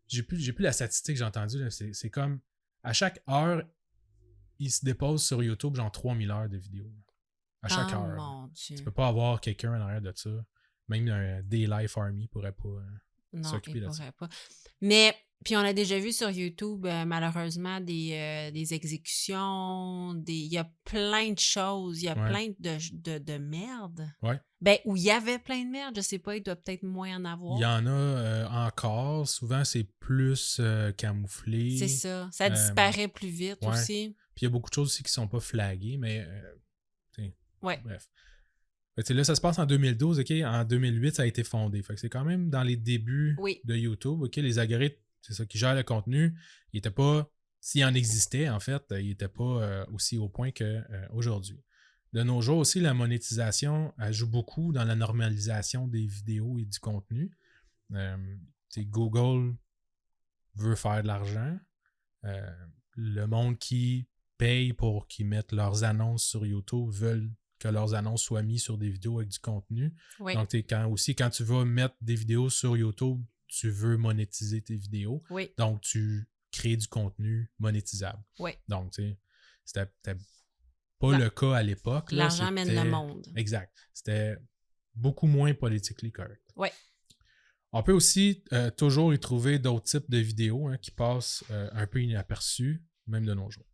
J'ai plus la statistique que j'ai entendue. Là, c'est comme, à chaque heure, il se dépose sur YouTube genre 3000 heures de vidéos. À chaque heure. Mon Dieu. Tu peux pas avoir quelqu'un en arrière de ça. Même un Daylife Army pourrait pas s'occuper de ça. Pas. Mais, puis on a déjà vu sur YouTube, malheureusement, des exécutions, il y a plein de choses, il y a plein de merde. Ouais. Ben, où il y avait plein de merde, je sais pas, il doit peut-être moins en avoir. Il y en a encore. Souvent, c'est plus camouflé. C'est ça. Ça disparaît plus vite aussi. Puis il y a beaucoup de choses aussi qui sont pas flaguées, mais... ouais. Bref. Là, ça se passe en 2012, OK? En 2008, ça a été fondé. Fait que c'est quand même dans les débuts de YouTube, OK? Les algorithmes, c'est ça, qui gèrent le contenu. Ils n'étaient pas... S'il en existait, en fait, ils n'étaient pas aussi au point qu'aujourd'hui. De nos jours aussi, la monétisation joue beaucoup dans la normalisation des vidéos et du contenu. Google veut faire de l'argent. Le monde qui paye pour qu'ils mettent leurs annonces sur YouTube veulent que leurs annonces soient mises sur des vidéos avec du contenu. Oui. Donc, quand tu vas mettre des vidéos sur YouTube, tu veux monétiser tes vidéos. Oui. Donc, tu crées du contenu monétisable. Oui. Donc, tu sais, c'était pas le cas à l'époque. L'argent mène le monde. Exact. C'était beaucoup moins politically correct. Oui. On peut aussi toujours y trouver d'autres types de vidéos hein, qui passent un peu inaperçues, même de nos jours.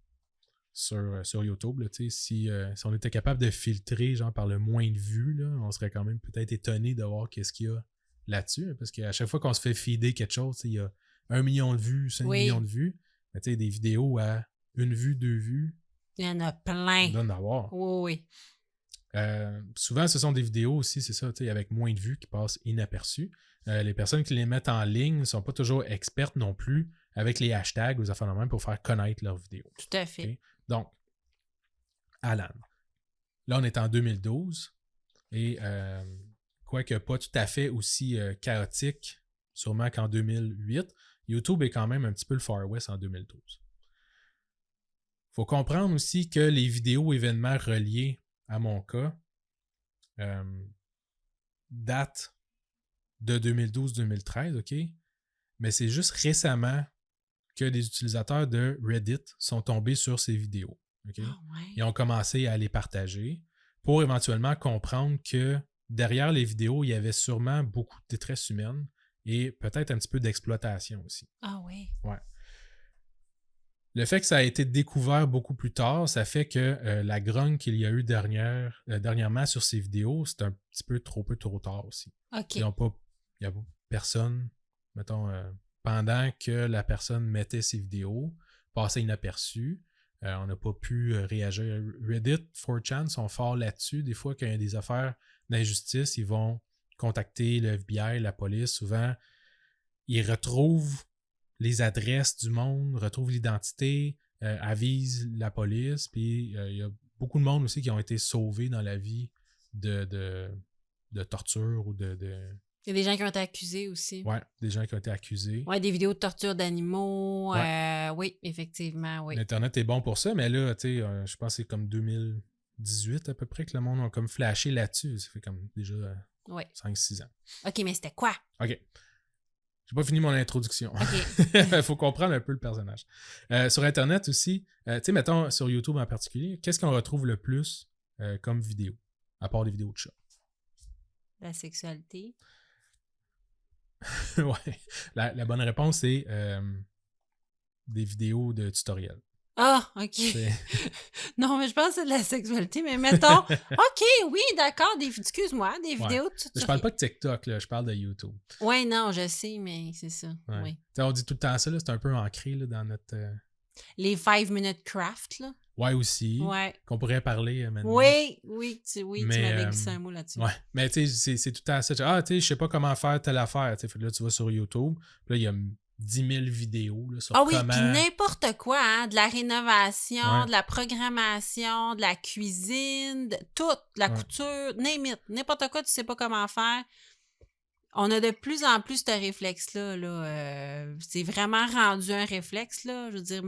Sur YouTube, là, si on était capable de filtrer genre par le moins de vues, là, on serait quand même peut-être étonné de voir qu'est-ce qu'il y a là-dessus. Hein, parce qu'à chaque fois qu'on se fait feeder quelque chose, il y a 1 million de vues, 5 millions de vues. Mais des vidéos à 1 vue, 2 vues. Il y en a plein. Il doit en avoir. Oui. Souvent, ce sont des vidéos aussi, c'est ça, avec moins de vues qui passent inaperçues. Les personnes qui les mettent en ligne ne sont pas toujours expertes non plus avec les hashtags ou les affaires de même pour faire connaître leurs vidéos. Tout à fait. Okay? Donc, Alan. Là, on est en 2012 et quoique pas tout à fait aussi chaotique, sûrement qu'en 2008, YouTube est quand même un petit peu le Far West en 2012. Il faut comprendre aussi que les vidéos événements reliés à mon cas datent de 2012-2013, OK? Mais c'est juste récemment que des utilisateurs de Reddit sont tombés sur ces vidéos. Okay? Oh, ouais. Ils ont commencé à les partager pour éventuellement comprendre que derrière les vidéos, il y avait sûrement beaucoup de détresse humaine et peut-être un petit peu d'exploitation aussi. Ah oui. Ouais. Le fait que ça a été découvert beaucoup plus tard, ça fait que la grogne qu'il y a eu dernièrement sur ces vidéos, c'est un petit peu trop tard aussi. OK. Il n'y a pas personne, mettons, pendant que la personne mettait ses vidéos, passait inaperçu. On n'a pas pu réagir. Reddit, 4chan sont forts là-dessus. Des fois, quand il y a des affaires d'injustice, ils vont contacter le FBI, la police. Souvent, ils retrouvent les adresses du monde, retrouvent l'identité, avisent la police. Puis, il y a beaucoup de monde aussi qui ont été sauvés dans la vie de torture ou de... Il y a des gens qui ont été accusés aussi. Ouais, des gens qui ont été accusés. Ouais, des vidéos de torture d'animaux. Ouais. Oui, effectivement, oui. L'Internet est bon pour ça, mais là, tu sais, je pense que c'est comme 2018 à peu près que le monde a comme flashé là-dessus. Ça fait comme déjà 5-6 ans. OK, mais c'était quoi? OK. J'ai pas fini mon introduction. OK. Il faut comprendre un peu le personnage. Sur Internet aussi, tu sais, mettons sur YouTube en particulier, qu'est-ce qu'on retrouve le plus comme vidéo, à part des vidéos de chats? La sexualité. Ouais. La bonne réponse, c'est des vidéos de tutoriels. Ah, OK. Non, mais je pense que c'est de la sexualité, mais mettons, OK, oui, d'accord, excuse-moi, des vidéos de tutoriels. Je parle pas de TikTok, là, je parle de YouTube. Oui, non, je sais, mais c'est ça. Ouais. Oui. On dit tout le temps ça, là, c'est un peu ancré là, dans notre... Les 5-minute craft, là. Ouais, aussi. Ouais. Qu'on pourrait parler maintenant. Oui, tu m'avais glissé un mot là-dessus. Ouais, mais tu sais, c'est tout le temps ça. Ah, tu sais, je sais pas comment faire telle affaire. Fait que là, tu vas sur YouTube, puis là, il y a 10 000 vidéos là, sur comment... puis n'importe quoi, hein, de la rénovation, de la programmation, de la cuisine, tout, de la couture, n'importe quoi, tu sais pas comment faire. On a de plus en plus ce réflexe-là. Là, c'est vraiment rendu un réflexe, là. Je veux dire,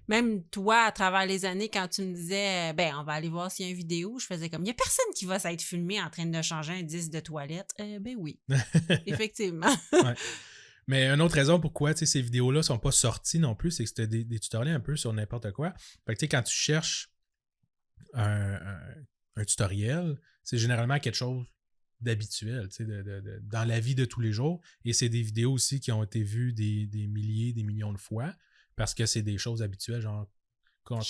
même toi, à travers les années, quand tu me disais, on va aller voir s'il y a une vidéo, je faisais comme, il n'y a personne qui va s'être filmé en train de changer un disque de toilette. Oui, effectivement. Ouais. Mais une autre raison pourquoi ces vidéos-là sont pas sorties non plus, c'est que c'était des tutoriels un peu sur n'importe quoi. Fait que quand tu cherches un tutoriel, c'est généralement quelque chose d'habituel, dans la vie de tous les jours. Et c'est des vidéos aussi qui ont été vues des milliers, des millions de fois, parce que c'est des choses habituelles, genre comment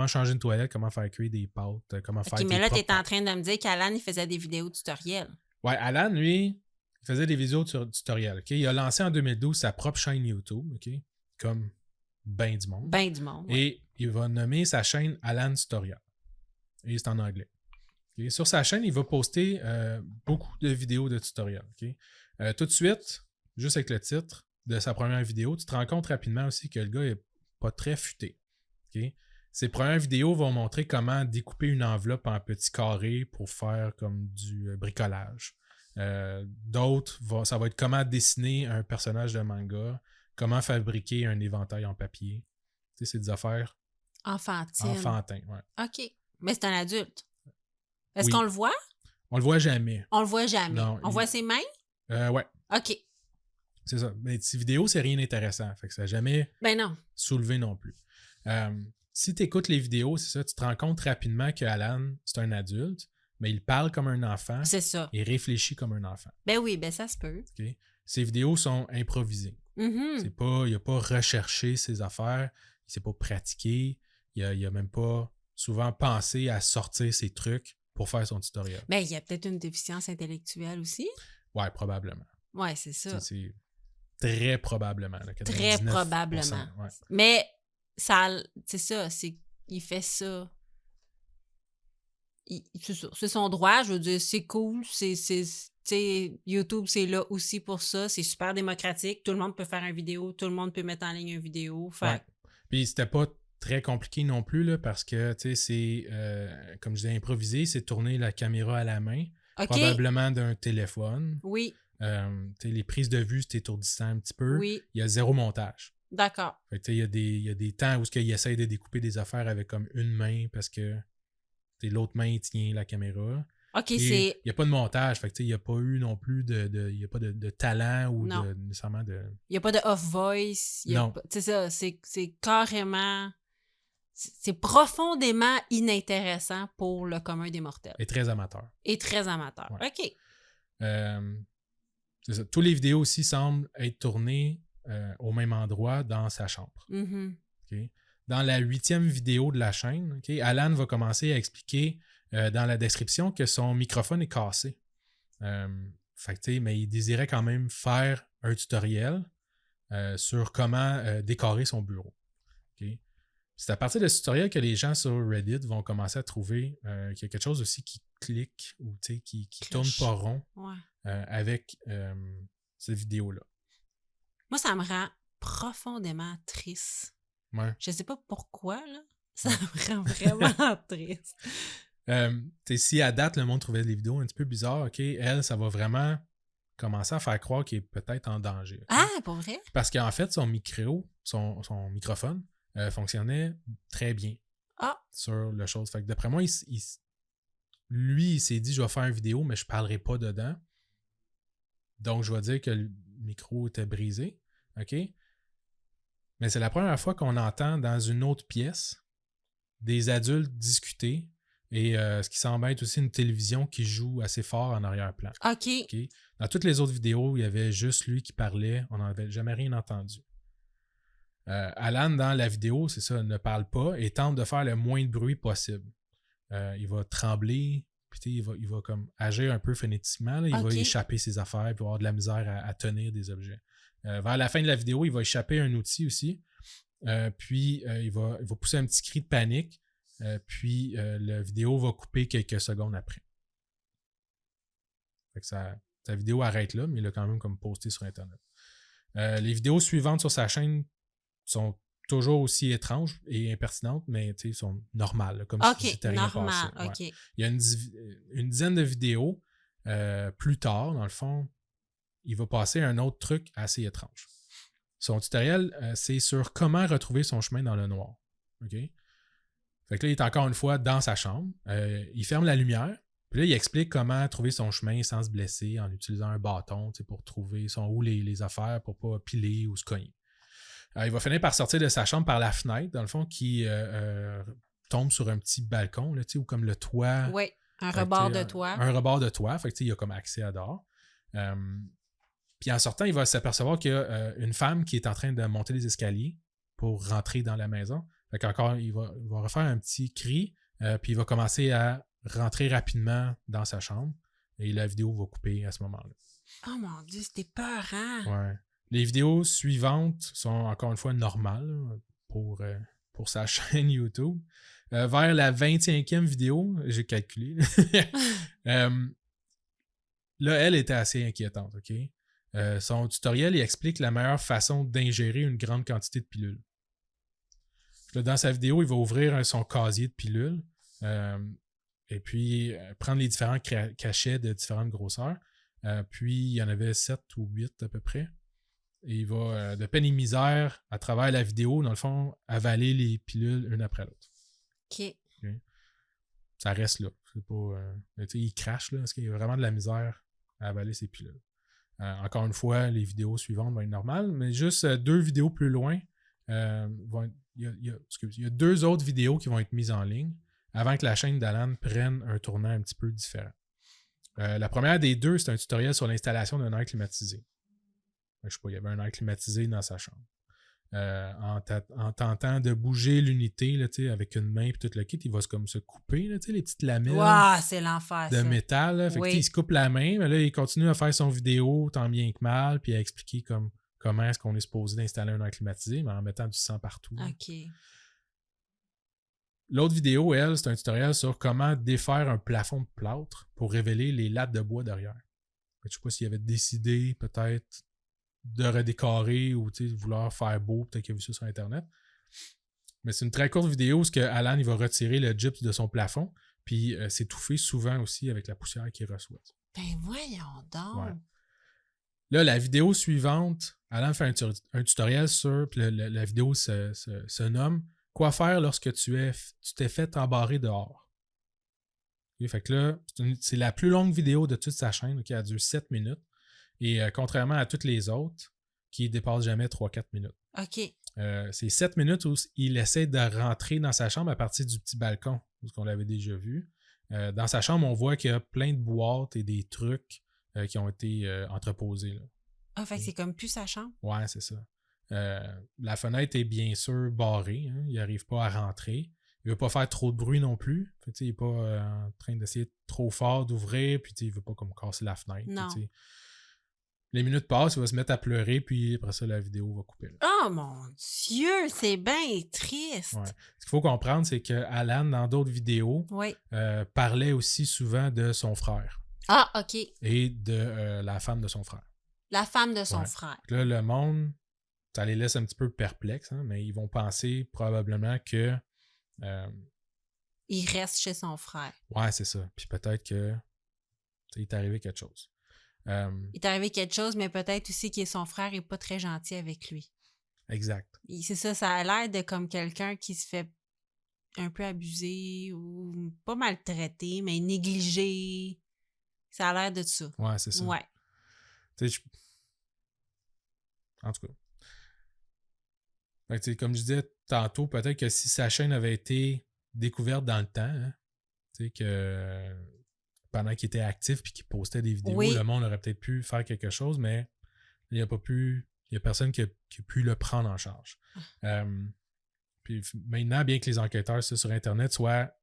changer une toilette, comment faire cuire des pâtes, comment faire... OK, mais là, tu es en train de me dire qu'Alan, il faisait des vidéos tutoriels. Ouais, Alan, lui, il faisait des vidéos tutoriels. Okay? Il a lancé en 2012 sa propre chaîne YouTube, OK? Comme ben du monde. Ben du monde. Ouais. Et il va nommer sa chaîne Alan Tutorial. Et c'est en anglais. Okay? Sur sa chaîne, il va poster beaucoup de vidéos de tutoriels. Okay? Tout de suite, juste avec le titre de sa première vidéo, tu te rends compte rapidement aussi que le gars n'est pas très futé. Okay? Ses premières vidéos vont montrer comment découper une enveloppe en petits carrés pour faire comme du bricolage. D'autres, ça va être comment dessiner un personnage de manga, comment fabriquer un éventail en papier. Tu sais, c'est des affaires enfantins. Ouais. OK. Mais c'est un adulte. Est-ce qu'on le voit? On le voit jamais. On le voit jamais. Non, on voit ses mains? Ouais. OK. C'est ça. Mais ces vidéos, c'est rien d'intéressant. Fait que ça n'a jamais soulevé non plus. Si tu écoutes les vidéos, c'est ça, tu te rends compte rapidement que Alan, c'est un adulte. mais il parle comme un enfant C'est ça. et réfléchit comme un enfant. Ben oui, ben ça se peut. OK? Ses vidéos sont improvisées. Mhm. Il n'a pas recherché ses affaires, il ne s'est pas pratiqué, il a même pas souvent pensé à sortir ses trucs pour faire son tutoriel. Ben, il y a peut-être une déficience intellectuelle aussi. Ouais, probablement. Ouais, c'est ça. C'est très probablement. Là, Très 99%, probablement. ouais. Mais ça, c'est ça, il fait ça. C'est son droit, je veux dire, c'est cool. Tu sais, YouTube, c'est là aussi pour ça. C'est super démocratique. Tout le monde peut faire une vidéo. Tout le monde peut mettre en ligne une vidéo. Ouais. Puis c'était pas très compliqué non plus, là, parce que, tu sais, c'est, comme je disais, improvisé. C'est tourner la caméra à la main, OK. probablement d'un téléphone. Oui, Tu sais, les prises de vue, c'est étourdissant un petit peu. oui. Il y a zéro montage. D'accord. Fait que, tu sais, il y a des temps où il essaie de découper des affaires avec comme une main parce que l'autre main tient la caméra. OK, Et c'est... il n'y a pas de montage. Fait que, il n'y a pas eu non plus il y a pas de talent ou Non. nécessairement de... Il n'y a pas de off-voice. Non. C'est ça, c'est carrément... C'est profondément inintéressant pour le commun des mortels. Et très amateur. Et très amateur. Ouais. OK. C'est ça. Tous les vidéos aussi semblent être tournées au même endroit dans sa chambre. Mhm. Okay? Dans la 8e vidéo de la chaîne, okay, Alan va commencer à expliquer dans la description que son microphone est cassé. Fait que, mais il désirait quand même faire un tutoriel sur comment décorer son bureau. Okay? C'est à partir de ce tutoriel que les gens sur Reddit vont commencer à trouver qu'il y a quelque chose aussi qui clique ou qui tourne pas rond Ouais. avec cette vidéo-là. Moi, ça me rend profondément triste. Ouais. Je sais pas pourquoi, là. Ça me rend vraiment triste. Si à date, le monde trouvait les vidéos un petit peu bizarres, OK, elle, ça va vraiment commencer à faire croire qu'il est peut-être en danger. Okay? Ah, pour vrai? Parce qu'en fait, son microphone fonctionnait très bien sur le chose. Fait que d'après moi, lui, il s'est dit, je vais faire une vidéo, mais je parlerai pas dedans. Donc, je vais dire que le micro était brisé. OK? Mais c'est la première fois qu'on entend dans une autre pièce des adultes discuter et ce qui semble être aussi une télévision qui joue assez fort en arrière-plan. OK. Okay? Dans toutes les autres vidéos, il y avait juste lui qui parlait. On n'avait jamais rien entendu. Alan, dans la vidéo, c'est ça, ne parle pas et tente de faire le moins de bruit possible. Il va trembler, puis il va comme agir un peu frénétiquement. Là. Il va échapper ses affaires, puis avoir de la misère à tenir des objets. Vers la fin de la vidéo, il va échapper un outil aussi. Puis il va pousser un petit cri de panique. Puis la vidéo va couper quelques secondes après. Fait que sa vidéo arrête là, mais il l'a quand même comme posté sur Internet. Les vidéos suivantes sur sa chaîne sont toujours aussi étranges et impertinentes, mais sont normales, là, comme si c'était rien passé. Ouais. Il y a une dizaine de vidéos. Plus tard, dans le fond, il va passer un autre truc assez étrange. Son tutoriel, c'est sur comment retrouver son chemin dans le noir. OK? Fait que là, il est encore une fois dans sa chambre. Il ferme la lumière. Puis là, il explique comment trouver son chemin sans se blesser en utilisant un bâton pour trouver où les affaires pour pas piler ou se cogner. Il va finir par sortir de sa chambre par la fenêtre, dans le fond, qui tombe sur un petit balcon, là, ou comme le toit. Oui, un rebord de toit. Un rebord de toit. Fait que il a comme accès à dehors. Puis en sortant, il va s'apercevoir qu'il y a une femme qui est en train de monter les escaliers pour rentrer dans la maison. Fait qu'encore, il va refaire un petit cri, puis il va commencer à rentrer rapidement dans sa chambre. Et la vidéo va couper à ce moment-là. Oh mon Dieu, c'était peurant! Ouais. Les vidéos suivantes sont encore une fois normales pour sa chaîne YouTube. Vers la 25e vidéo, j'ai calculé. Là, elle était assez inquiétante, OK? Son tutoriel, il explique la meilleure façon d'ingérer une grande quantité de pilules. Là, dans sa vidéo, il va ouvrir son casier de pilules et puis prendre les différents cachets de différentes grosseurs. Puis, il y en avait 7 ou 8 à peu près. Et il va, de peine et misère, à travers la vidéo, dans le fond, avaler les pilules une après l'autre. OK. Ça reste là. C'est pas, il crache, là, parce qu'il y a vraiment de la misère à avaler ses pilules. Encore une fois, les vidéos suivantes vont être normales, mais juste 2 vidéos plus loin, il y a 2 autres vidéos qui vont être mises en ligne avant que la chaîne d'Alan prenne un tournant un petit peu différent. La première des deux, c'est un tutoriel sur l'installation d'un air climatisé. Je sais pas, il y avait un air climatisé dans sa chambre. En tentant de bouger l'unité là, avec une main et tout le kit, il va comme se couper là, les petites lamelles Waouh, c'est l'enfer, de ça. métal. Là. Fait que, Oui. il se coupe la main, mais là, il continue à faire son vidéo tant bien que mal, puis à expliquer comment est-ce qu'on est supposé d'installer un air climatisé, mais en mettant du sang partout. OK. L'autre vidéo, elle, c'est un tutoriel sur comment défaire un plafond de plâtre pour révéler les lattes de bois derrière. Je ne sais pas s'il avait décidé peut-être de redécorer ou de vouloir faire beau, peut-être qu'il a vu ça sur Internet. Mais c'est une très courte vidéo où Alan il va retirer le gyps de son plafond puis s'étouffer souvent aussi avec la poussière qu'il reçoit. Ben voyons donc! Ouais. Là, la vidéo suivante, Alan fait un tutoriel sur, puis la vidéo se nomme « Quoi faire lorsque tu t'es fait embarrer dehors? » Okay, fait que là, c'est la plus longue vidéo de toute sa chaîne, qui dure 7 minutes. Et contrairement à toutes les autres, qui ne dépassent jamais 3-4 minutes. OK. C'est 7 minutes où il essaie de rentrer dans sa chambre à partir du petit balcon, où on l'avait déjà vu. Dans sa chambre, on voit qu'il y a plein de boîtes et des trucs qui ont été entreposés. Là. Ah, fait que c'est comme plus sa chambre? Ouais, c'est ça. La fenêtre est bien sûr barrée. Hein, il n'arrive pas à rentrer. Il ne veut pas faire trop de bruit non plus. Fait, il n'est pas en train d'essayer trop fort d'ouvrir, puis il ne veut pas comme casser la fenêtre. Non. Les minutes passent, il va se mettre à pleurer, puis après ça, la vidéo va couper. Là. Oh mon Dieu, c'est bien triste. Ouais. Ce qu'il faut comprendre, c'est que Alan, dans d'autres vidéos, parlait aussi souvent de son frère. Ah, OK. Et de la femme de son frère. La femme de son frère. Là, le monde, ça les laisse un petit peu perplexes, hein, mais ils vont penser probablement que... il reste chez son frère. Ouais, c'est ça. Puis peut-être que il est arrivé quelque chose. Il est arrivé quelque chose, mais peut-être aussi que son frère n'est pas très gentil avec lui. Exact. C'est ça, ça a l'air de comme quelqu'un qui se fait un peu abuser ou pas maltraiter, mais négligé. Ça a l'air de ça. Ouais, c'est ça. Ouais. En tout cas. Fait que, comme je disais tantôt, peut-être que si sa chaîne avait été découverte dans le temps, hein, que pendant qu'il était actif et qu'il postait des vidéos, le monde aurait peut-être pu faire quelque chose, mais il n'y a pas pu. Il n'y a personne qui a pu le prendre en charge. Puis maintenant, bien que les enquêteurs sur Internet soient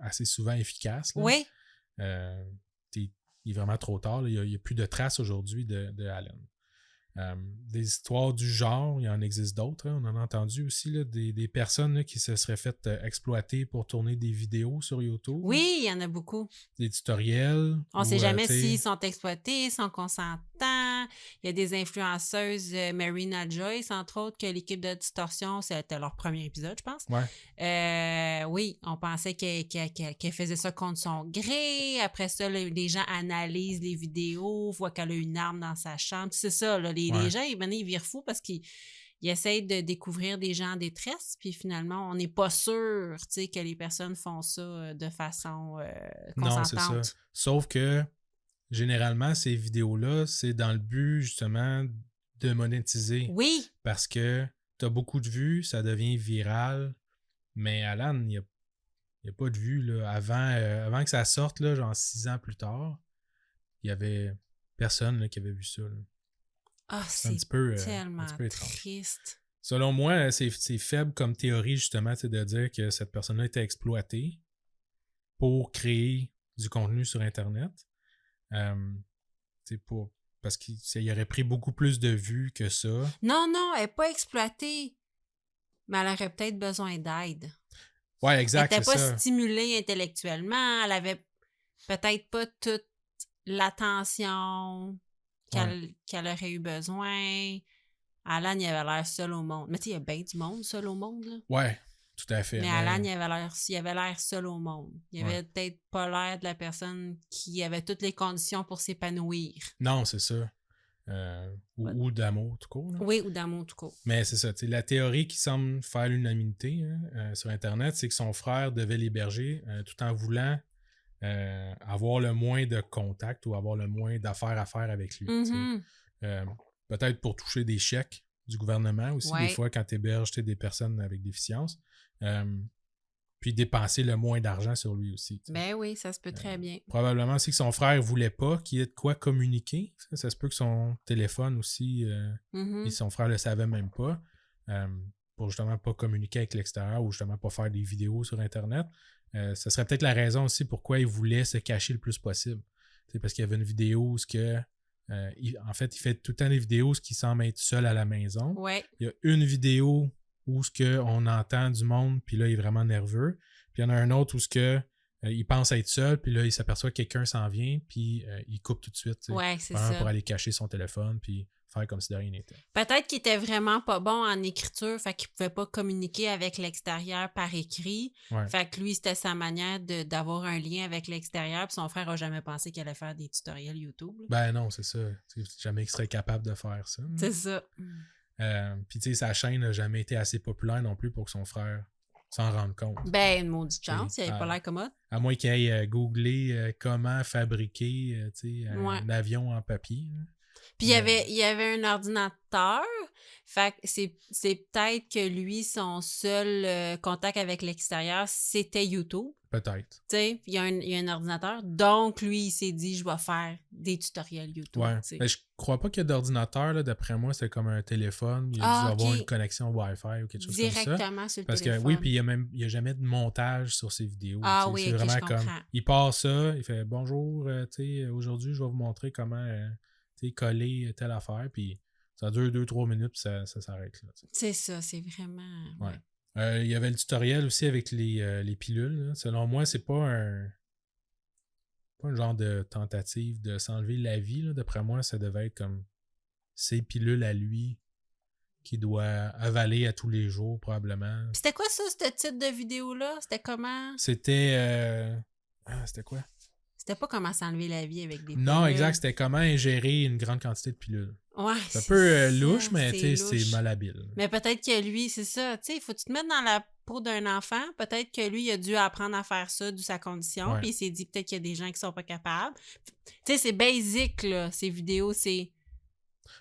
assez souvent efficaces, là, il est vraiment trop tard. Il n'y a plus de traces aujourd'hui de Alan. Des histoires du genre, il y en existe d'autres. Hein. On en a entendu aussi là, des personnes là, qui se seraient fait exploiter pour tourner des vidéos sur YouTube. Oui, il y en a beaucoup. Des tutoriels. On ne sait jamais s'ils sont exploités, sans consentement. Il y a des influenceuses, Marina Joyce, entre autres, que l'équipe de Distorsion, c'était leur premier épisode, je pense. Ouais. Oui, on pensait qu'elle faisait ça contre son gré. Après ça, les gens analysent les vidéos, voient qu'elle a une arme dans sa chambre. C'est ça, là, les gens, ils virent fous parce qu'ils essayent de découvrir des gens en détresse, puis finalement, on n'est pas sûr que les personnes font ça de façon consentante. Non, c'est ça. Sauf que, généralement, ces vidéos-là, c'est dans le but, justement, de monétiser. Oui. Parce que tu as beaucoup de vues, ça devient viral, mais Alan, il n'y a pas de vues. Là. Avant que ça sorte, là, genre 6 ans plus tard, il n'y avait personne là, qui avait vu ça. Là. Ah, c'est tellement triste. Selon moi, c'est faible comme théorie, justement, de dire que cette personne-là était exploitée pour créer du contenu sur Internet. Parce qu'il aurait pris beaucoup plus de vues que ça. Non, elle n'est pas exploitée. Mais elle aurait peut-être besoin d'aide. Oui, exact. Elle n'était pas stimulée intellectuellement. Elle avait peut-être pas toute l'attention qu'elle aurait eu besoin. Alan, il avait l'air seul au monde. Mais tu sais, il y a bien du monde seul au monde. Oui, tout à fait. Mais Alan, il avait l'air seul au monde. Il avait peut-être pas l'air de la personne qui avait toutes les conditions pour s'épanouir. Non, c'est ça. Ou d'amour tout court. Là. Oui, ou d'amour tout court. Mais c'est ça. La théorie qui semble faire l'unanimité sur Internet, c'est que son frère devait l'héberger tout en voulant avoir le moins de contact ou avoir le moins d'affaires à faire avec lui. Peut-être pour toucher des chèques du gouvernement aussi, des fois quand tu héberges des personnes avec déficience. puis dépenser le moins d'argent sur lui aussi. T'sais. Ben oui, ça se peut très bien. Probablement aussi que son frère voulait pas qu'il y ait de quoi communiquer. Ça se peut que son téléphone aussi, et son frère le savait même pas, pour justement pas communiquer avec l'extérieur ou justement pas faire des vidéos sur Internet. Ça serait peut-être la raison aussi pourquoi il voulait se cacher le plus possible. T'sais, parce qu'il y avait une vidéo où en fait, il fait tout le temps des vidéos où il semble être seul à la maison. Ouais. Il y a une vidéo où on entend du monde, puis là, il est vraiment nerveux. Puis il y en a un autre où il pense être seul, puis là, il s'aperçoit que quelqu'un s'en vient, puis il coupe tout de suite. Ouais, c'est vraiment ça. pour aller cacher son téléphone, puis faire comme si de rien n'était. Peut-être qu'il était vraiment pas bon en écriture, fait qu'il pouvait pas communiquer avec l'extérieur par écrit. Ouais. Fait que lui, c'était sa manière d'avoir un lien avec l'extérieur, puis son frère a jamais pensé qu'il allait faire des tutoriels YouTube. Là. Ben non, c'est ça. T'sais, jamais qu'il serait capable de faire ça. C'est ça. Puis tu sais, sa chaîne n'a jamais été assez populaire non plus pour que son frère s'en rende compte. Ben, une maudite chance, il avait pas l'air commode. À moins qu'il aille googler comment fabriquer un avion en papier. Là. Puis il y avait un ordinateur, fait que c'est peut-être que lui, son seul contact avec l'extérieur, c'était YouTube. Peut-être. Tu sais, il y a un ordinateur, donc lui, il s'est dit, je vais faire des tutoriels YouTube. Ouais. T'sais. Mais je crois pas qu'il y a d'ordinateur, là, d'après moi, c'est comme un téléphone. Il a dû avoir une connexion Wi-Fi ou quelque chose comme ça. Directement sur le Parce téléphone. Que oui, puis il y a jamais de montage sur ses vidéos. Ah t'sais. oui, c'est ok, vraiment je comme comprends. il part ça, il fait bonjour, aujourd'hui, je vais vous montrer comment coller telle affaire, puis ça dure 2-3 minutes, puis ça s'arrête là. T'sais. C'est ça, c'est vraiment. Ouais. Il y avait le tutoriel aussi avec les pilules. Là. Selon moi, c'est pas un genre de tentative de s'enlever la vie. Là. D'après moi, ça devait être comme ses pilules à lui qu'il doit avaler à tous les jours, probablement. Puis c'était quoi ça, ce titre de vidéo-là? C'était comment? C'était... c'était quoi? C'était pas comment s'enlever la vie avec des pilules. Non, exact. C'était comment ingérer une grande quantité de pilules. Ouais, c'est un peu louche, mais c'est malhabile. Mais peut-être que lui, c'est ça. Tu sais, il faut que tu te mettre dans la peau d'un enfant. Peut-être que lui, il a dû apprendre à faire ça d'où sa condition. Ouais. Puis il s'est dit peut-être qu'il y a des gens qui sont pas capables. Tu sais, c'est basic, là, ces vidéos.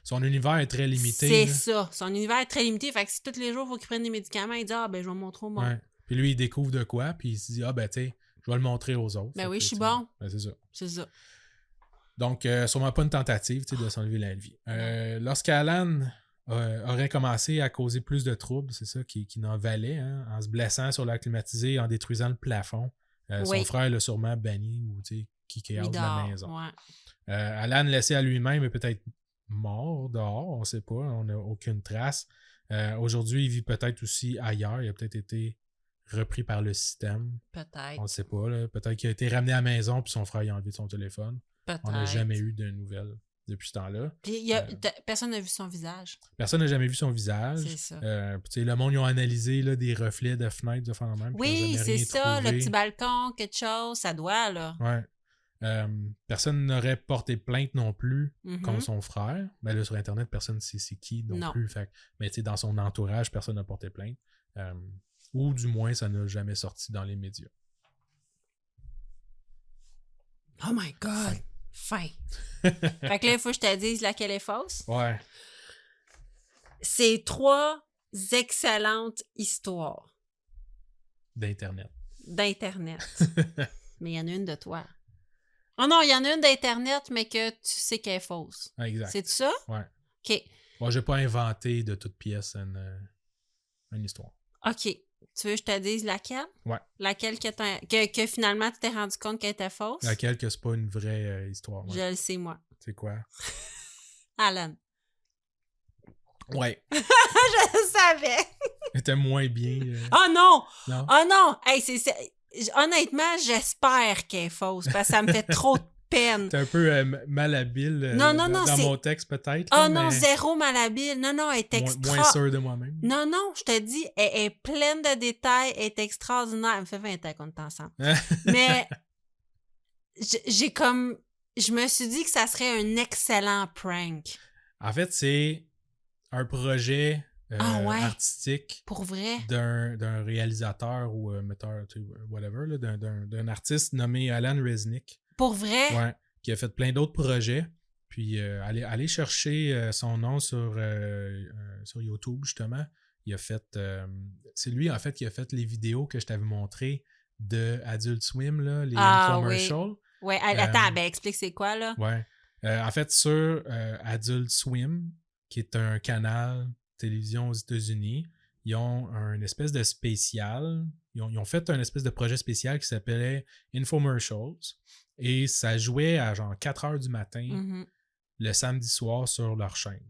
Son univers est très limité. C'est là. ça. Son univers est très limité. Fait que si tous les jours, il faut qu'il prenne des médicaments, il dit je vais montrer au monde. Ouais. Puis lui, il découvre de quoi, puis il se dit tu sais, je vais le montrer aux autres. Ben oui, je suis bon. bon. Ben, c'est ça. C'est ça. Donc, sûrement pas une tentative de s'enlever la vie. Lorsqu'Alan aurait commencé à causer plus de troubles, c'est ça, qui n'en valait, hein, en se blessant sur l'air climatisé, en détruisant le plafond, son frère l'a sûrement banni ou kické out de la maison. Ouais. Alan, laissé à lui-même, est peut-être mort dehors, on ne sait pas, on n'a aucune trace. Aujourd'hui, il vit peut-être aussi ailleurs, il a peut-être été repris par le système. Peut-être. On ne sait pas. Là. Peut-être qu'il a été ramené à la maison puis son frère a enlevé son téléphone. Peut-être. On n'a jamais eu de nouvelles depuis ce temps-là. Puis personne n'a vu son visage. Personne n'a jamais vu son visage. C'est ça. Le monde, ils ont analysé là, des reflets de fenêtres de faire même. Oui, c'est ça. Le petit balcon, quelque chose, ça doit, là. Ouais. Personne n'aurait porté plainte non plus contre son frère. Ben là, sur Internet, personne ne sait c'est qui non plus. Fait, mais dans son entourage, personne n'a porté plainte. Ou du moins, ça n'a jamais sorti dans les médias. Oh my God! Fin. Fait que là, il faut que je te dise laquelle est fausse. Ouais. C'est 3 excellentes histoires. D'Internet. Mais il y en a une de toi. Oh non, il y en a une d'Internet, mais que tu sais qu'elle est fausse. Exact. C'est ça? Ouais. OK. Moi, j'ai pas inventé de toute pièce une histoire. OK. Tu veux que je te dise laquelle? Ouais. Laquelle que finalement tu t'es rendu compte qu'elle était fausse? Laquelle que c'est pas une vraie histoire. Ouais. Je le sais, moi. C'est quoi? Alan. Ouais. Je le savais! Était moins bien. Oh non! Non? Oh non! Hey, honnêtement, j'espère qu'elle est fausse parce que ça me fait trop de peine. T'es un peu malhabile non, dans mon texte, peut-être. Oh non, zéro malhabile. Non, elle est extra... Moins sûr de moi-même. Non, je te dis, elle est pleine de détails, elle est extraordinaire. Elle me fait 20 ans qu'on est ensemble. Mais j'ai comme... Je me suis dit que ça serait un excellent prank. En fait, c'est un projet artistique. Pour vrai? D'un réalisateur ou metteur, whatever, là, d'un artiste nommé Alan Resnick. Pour vrai? Ouais, qui a fait plein d'autres projets. Puis allez chercher son nom sur YouTube, justement. Il a fait... c'est lui, en fait, qui a fait les vidéos que je t'avais montrées de Adult Swim, là, les infomercials. Oui. Attends, ben explique c'est quoi, là? Ouais. En fait, sur Adult Swim, qui est un canal télévision aux États-Unis, ils ont un espèce de spécial. Ils ont fait un espèce de projet spécial qui s'appelait Infomercials. Et ça jouait à genre 4 heures du matin le samedi soir sur leur chaîne.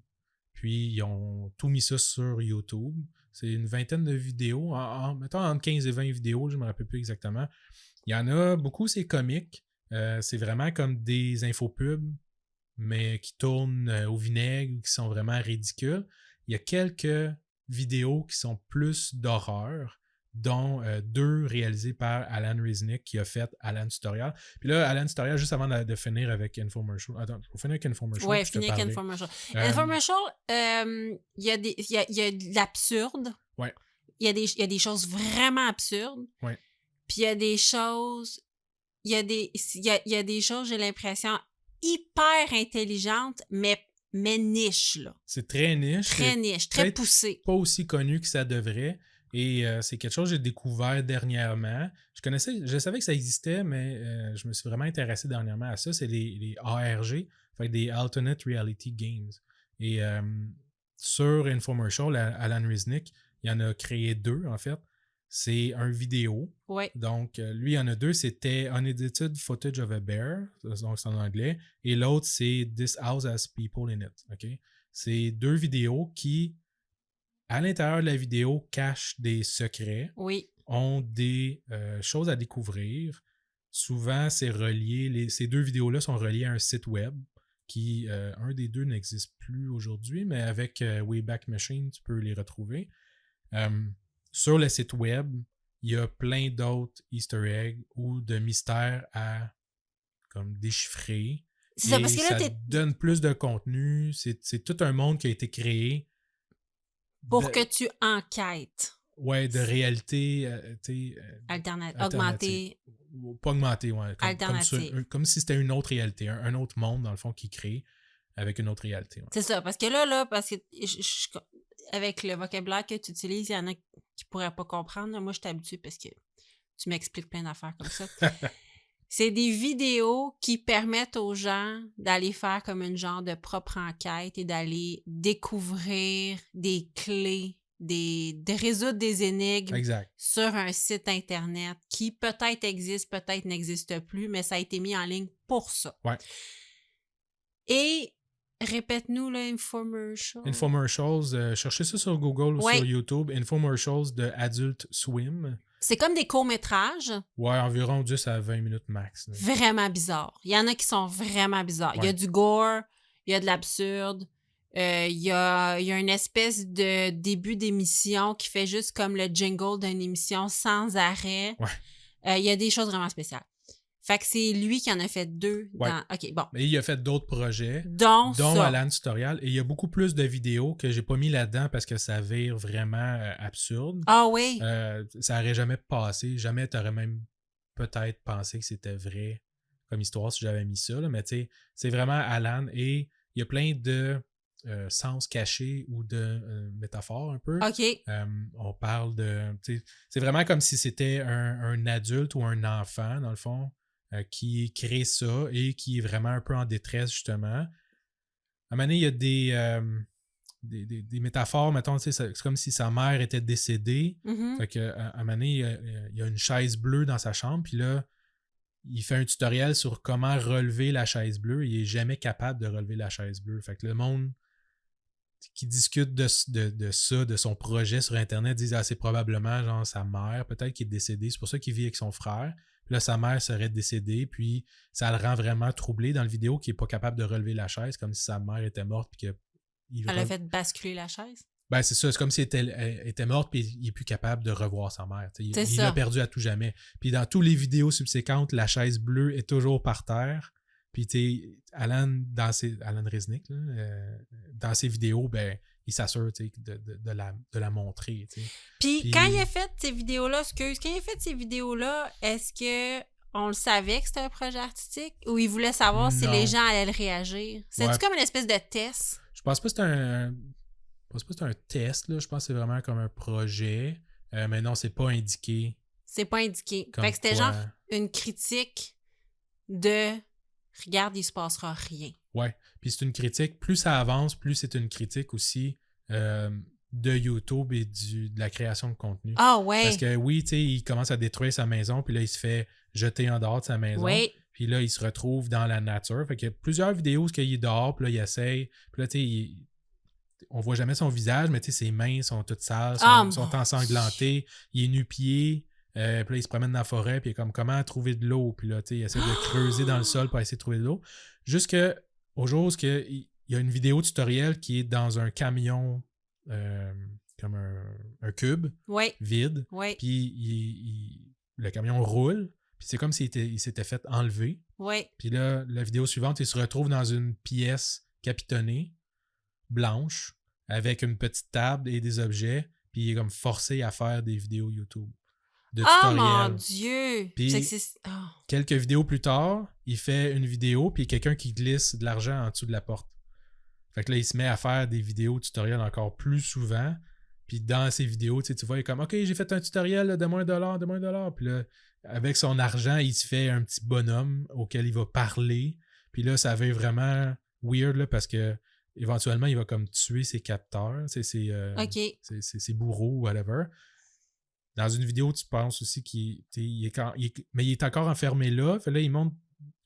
Puis, ils ont tout mis ça sur YouTube. C'est une vingtaine de vidéos, mettons entre 15 et 20 vidéos, je ne me rappelle plus exactement. Il y en a beaucoup, c'est comique. C'est vraiment comme des infopubs, mais qui tournent au vinaigre ou qui sont vraiment ridicules. Il y a quelques vidéos qui sont plus d'horreur, dont 2 réalisées par Alan Resnick qui a fait Alan Tutorial. Puis là, Alan Tutorial, juste avant de finir avec Infomercial. Attends, on finit avec Infomercial. Oui, finir avec Infomercial. Infomercial, il y a de l'absurde. Ouais. Il y a des choses vraiment absurdes. Ouais. Puis il y a des choses... Il y a des choses, j'ai l'impression, hyper intelligentes, mais niche, là. C'est très niche. Très niche, très poussé. Pas aussi connu que ça devrait. Et c'est quelque chose que j'ai découvert dernièrement. Je savais que ça existait, mais je me suis vraiment intéressé dernièrement à ça. C'est les ARG, fait des Alternate Reality Games. Et sur Infomercial, Alan Resnick, il en a créé 2, en fait. C'est un vidéo. Ouais. Donc, lui, il y en a 2. C'était Unedited Footage of a Bear, donc c'est en anglais. Et l'autre, c'est This House Has People in It. Okay? C'est 2 vidéos qui, à l'intérieur de la vidéo, cachent des secrets. Oui. Ont des choses à découvrir. Souvent, c'est relié. Ces 2 vidéos-là sont reliées à un site web qui, un des 2 n'existe plus aujourd'hui, mais avec Wayback Machine, tu peux les retrouver. Sur le site web, il y a plein d'autres Easter eggs ou de mystères à comme déchiffrer. C'est ça, parce que là, ça donne plus de contenu. C'est tout un monde qui a été créé. Pour que tu enquêtes. Ouais, de réalité alternative. Augmentée. Pas augmentée, ouais. Alternative. Comme si c'était une autre réalité. Un autre monde, dans le fond, qui crée avec une autre réalité. Ouais. C'est ça, parce que là, parce que avec le vocabulaire que tu utilises, il y en a qui pourraient pas comprendre. Moi, je suis habituée parce que tu m'expliques plein d'affaires comme ça. C'est des vidéos qui permettent aux gens d'aller faire comme une genre de propre enquête et d'aller découvrir des clés, de résoudre des énigmes sur un site Internet qui peut-être existe, peut-être n'existe plus, mais ça a été mis en ligne pour ça. Ouais. Et répète-nous, là, Infomercials. Infomercials, cherchez ça sur Google ou sur YouTube. Infomercials de Adult Swim. C'est comme des courts-métrages. Ouais, environ 10 à 20 minutes max. Là. Vraiment bizarre. Il y en a qui sont vraiment bizarres. Ouais. Il y a du gore, il y a de l'absurde, il y a une espèce de début d'émission qui fait juste comme le jingle d'une émission sans arrêt. Ouais. Il y a des choses vraiment spéciales. Fait que c'est lui qui en a fait 2. Ouais. OK, bon. Mais il a fait d'autres projets, dont Alan Tutorial. Et il y a beaucoup plus de vidéos que j'ai pas mis là-dedans parce que ça vire vraiment absurde. Ah oui? Ça aurait jamais passé. Jamais t'aurais même peut-être pensé que c'était vrai comme histoire si j'avais mis ça. Là. Mais tu sais, c'est vraiment Alan. Et il y a plein de sens cachés ou de métaphores un peu. OK. On parle de... C'est vraiment comme si c'était un adulte ou un enfant, dans le fond, qui crée ça et qui est vraiment un peu en détresse, justement. À un moment donné, il y a des métaphores, mettons, c'est comme si sa mère était décédée. Mm-hmm. Fait que, à un moment donné, il y a une chaise bleue dans sa chambre, puis là, il fait un tutoriel sur comment relever la chaise bleue. Il n'est jamais capable de relever la chaise bleue. Fait que le monde qui discute de ça, de son projet sur Internet, disent c'est probablement genre sa mère, peut-être qui est décédée. C'est pour ça qu'il vit avec son frère. Puis là, sa mère serait décédée, puis ça le rend vraiment troublé dans le vidéo qu'il n'est pas capable de relever la chaise, comme si sa mère était morte. Puis elle a fait basculer la chaise? Ben, c'est ça. C'est comme si elle était morte, puis il n'est plus capable de revoir sa mère. Il l'a perdu à tout jamais. Puis dans toutes les vidéos subséquentes, la chaise bleue est toujours par terre. Puis, Alan Resnick, là, dans ses vidéos, ben, il s'assure de la montrer. Puis, quand il a fait ces vidéos-là, est-ce que on le savait que c'était un projet artistique ou il voulait savoir si les gens allaient le réagir? C'est-tu comme une espèce de test? Je pense pas que c'est un... pense pas que c'est un test, là. Je pense que c'est vraiment comme un projet. Mais non, c'est pas indiqué. C'est pas indiqué. Comme Fait que c'était quoi... genre une critique de « Regarde, il se passera rien ». Ouais. Puis c'est une critique. Plus ça avance, plus c'est une critique aussi de YouTube et de la création de contenu. Ah ouais! Parce que oui, tu sais, il commence à détruire sa maison, puis là, il se fait jeter en dehors de sa maison. Oui. Puis là, il se retrouve dans la nature. Fait qu'il y a plusieurs vidéos où il est dehors, puis là, il essaye. Puis là, tu sais, on voit jamais son visage, mais tu sais, ses mains sont toutes sales, sont ensanglantées. Il est nu-pied. Puis là, il se promène dans la forêt, puis il est comme comment trouver de l'eau. Puis là, tu sais, il essaie de creuser dans le sol pour essayer de trouver de l'eau. Jusqu'au jour où il y a une vidéo tutoriel qui est dans un camion comme un cube vide. Oui. Puis le camion roule. Puis c'est comme s'il s'était fait enlever. Oui. Puis là, la vidéo suivante, il se retrouve dans une pièce capitonnée, blanche, avec une petite table et des objets. Puis il est comme forcé à faire des vidéos YouTube. De tutoriel. Mon Dieu! Puis quelques vidéos plus tard, il fait une vidéo, puis il y a quelqu'un qui glisse de l'argent en dessous de la porte. Fait que là, il se met à faire des vidéos tutoriels encore plus souvent. Puis dans ces vidéos, tu vois, il est comme « OK, j'ai fait un tutoriel, là, donne-moi $1. Puis là, avec son argent, il se fait un petit bonhomme auquel il va parler. Puis là, ça va vraiment weird, là, parce que éventuellement, il va comme tuer ses capteurs, ses bourreaux, whatever. Dans une vidéo, tu penses aussi qu'il est encore enfermé là. Fait là, il montre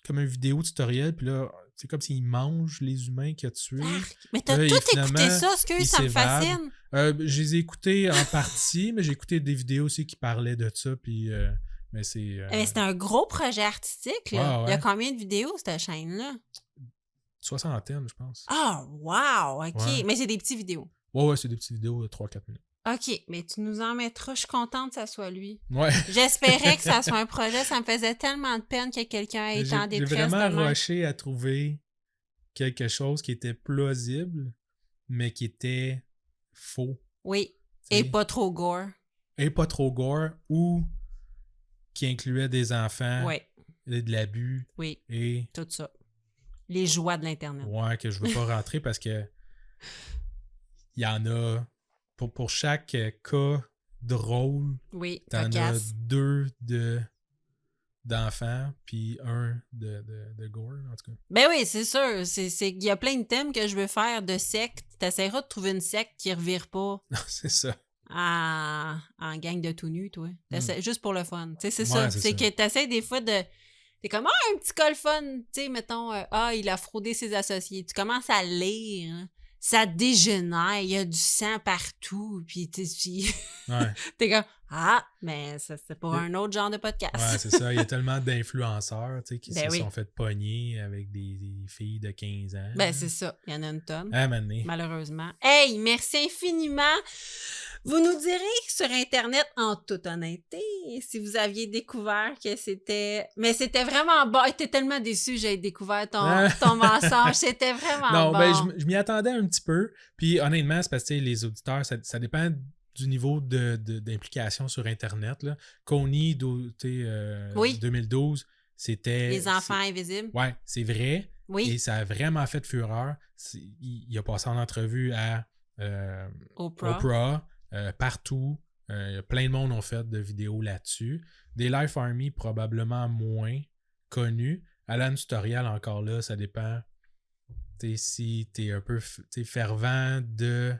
comme une vidéo tutoriel, puis là, c'est comme s'il mange les humains qu'il a tués. Mais t'as tout écouté ça, ça me fascine. Je les ai écoutés en partie, mais j'ai écouté des vidéos aussi qui parlaient de ça, puis... mais c'est... c'était un gros projet artistique, là. Ouais. Il y a combien de vidéos, cette chaîne-là? 60, je pense. Ah, wow! OK. Ouais. Mais c'est des petites vidéos. Ouais, c'est des petites vidéos de 3-4 minutes. OK, mais tu nous en mettras. Je suis contente que ça soit lui. Ouais. J'espérais que ça soit un projet. Ça me faisait tellement de peine que quelqu'un ait été en détresse. J'ai vraiment rushé à trouver quelque chose qui était plausible, mais qui était faux. Oui. Et pas trop gore. Et pas trop gore, ou qui incluait des enfants. Oui. Et de l'abus. Oui. Et... tout ça. Les joies de l'Internet. Ouais, que je veux pas rentrer parce que il y en a... Pour chaque cas drôle, t'en as 2 d'enfants, puis 1 de gore, en tout cas. Ben oui, c'est sûr. Il y a plein de thèmes que je veux faire de sectes. T'essaieras de trouver une secte qui revire pas. C'est ça. En gang de tout nu, toi. Juste pour le fun. Tu sais, c'est Ouais, ça. C'est que t'essaies des fois de... T'es comme, un petit cas le fun. Tu sais, mettons, il a fraudé ses associés. Tu commences à lire, hein. Ça dégénère, il y a du sang partout, puis t'es comme, mais ça, c'est pour un autre genre de podcast. Ouais, c'est ça, il y a tellement d'influenceurs, tu sais, qui se oui. sont fait pogner avec des filles de 15 ans. Ben, c'est ça, il y en a une tonne, malheureusement. Hey, merci infiniment! Vous nous direz sur Internet, en toute honnêteté, si vous aviez découvert que c'était... Mais c'était vraiment bon. J'étais tellement déçue, j'ai découvert ton mensonge. C'était vraiment bon. Non, ben, je m'y attendais un petit peu. Puis honnêtement, c'est parce que les auditeurs, ça dépend du niveau d'implication sur Internet. Là. Coney, 2012, c'était... Les enfants invisibles. Ouais, c'est vrai. Oui. Et ça a vraiment fait fureur. Il a passé en entrevue à Oprah. Partout. Plein de monde ont fait de vidéos là-dessus. Des Life Army, probablement moins connus. Alan Tutorial, encore là, ça dépend. Si t'es un peu fervent de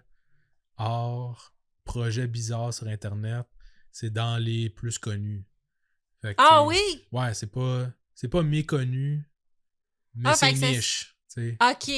art, projet bizarre sur Internet, c'est dans les plus connus. Fait que, oui? Ouais, c'est pas méconnu, mais c'est niche. OK.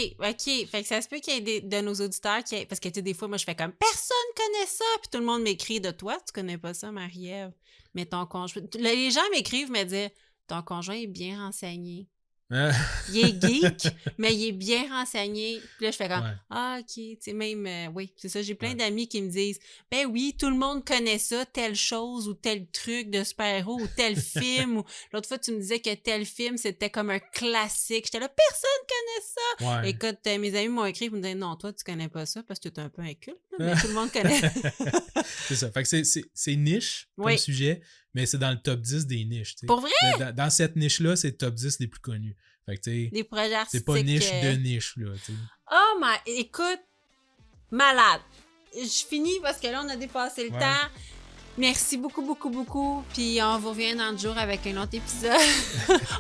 Fait que ça se peut qu'il y ait de nos auditeurs parce que des fois, moi, je fais comme personne connaît ça, puis tout le monde m'écrit de toi, tu connais pas ça, Marie-Ève. Mais ton conjoint. Les gens m'écrivent, me disent ton conjoint est bien renseigné. Il est geek, mais il est bien renseigné. Puis là, je fais comme OK, tu sais, même, oui, c'est ça. J'ai plein d'amis qui me disent ben oui, tout le monde connaît ça, telle chose ou tel truc de super-héros ou tel film. Ou l'autre fois, tu me disais que tel film, c'était comme un classique. J'étais là, personne connaît ça. Ouais. Écoute, mes amis m'ont écrit, ils me disaient non, toi, tu connais pas ça parce que tu es un peu inculte, mais tout le monde connaît. C'est ça. Fait que c'est niche comme sujet, mais c'est dans le top 10 des niches. T'sais. Pour vrai? Dans cette niche-là, c'est le top 10 des plus connus. Fait que, des projets artistiques. c'est pas niche de niche, là. T'sais. Oh, écoute, Malade. Je finis parce que là, on a dépassé le Ouais. temps. Merci beaucoup, beaucoup, beaucoup. Puis on vous revient dans le jour avec un autre épisode.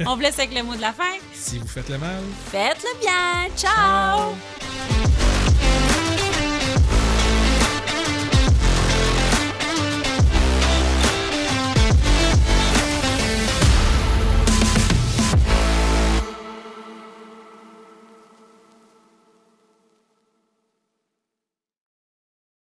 On vous laisse avec le mot de la fin. Si vous faites le mal, Faites-le bien. Ciao! ciao!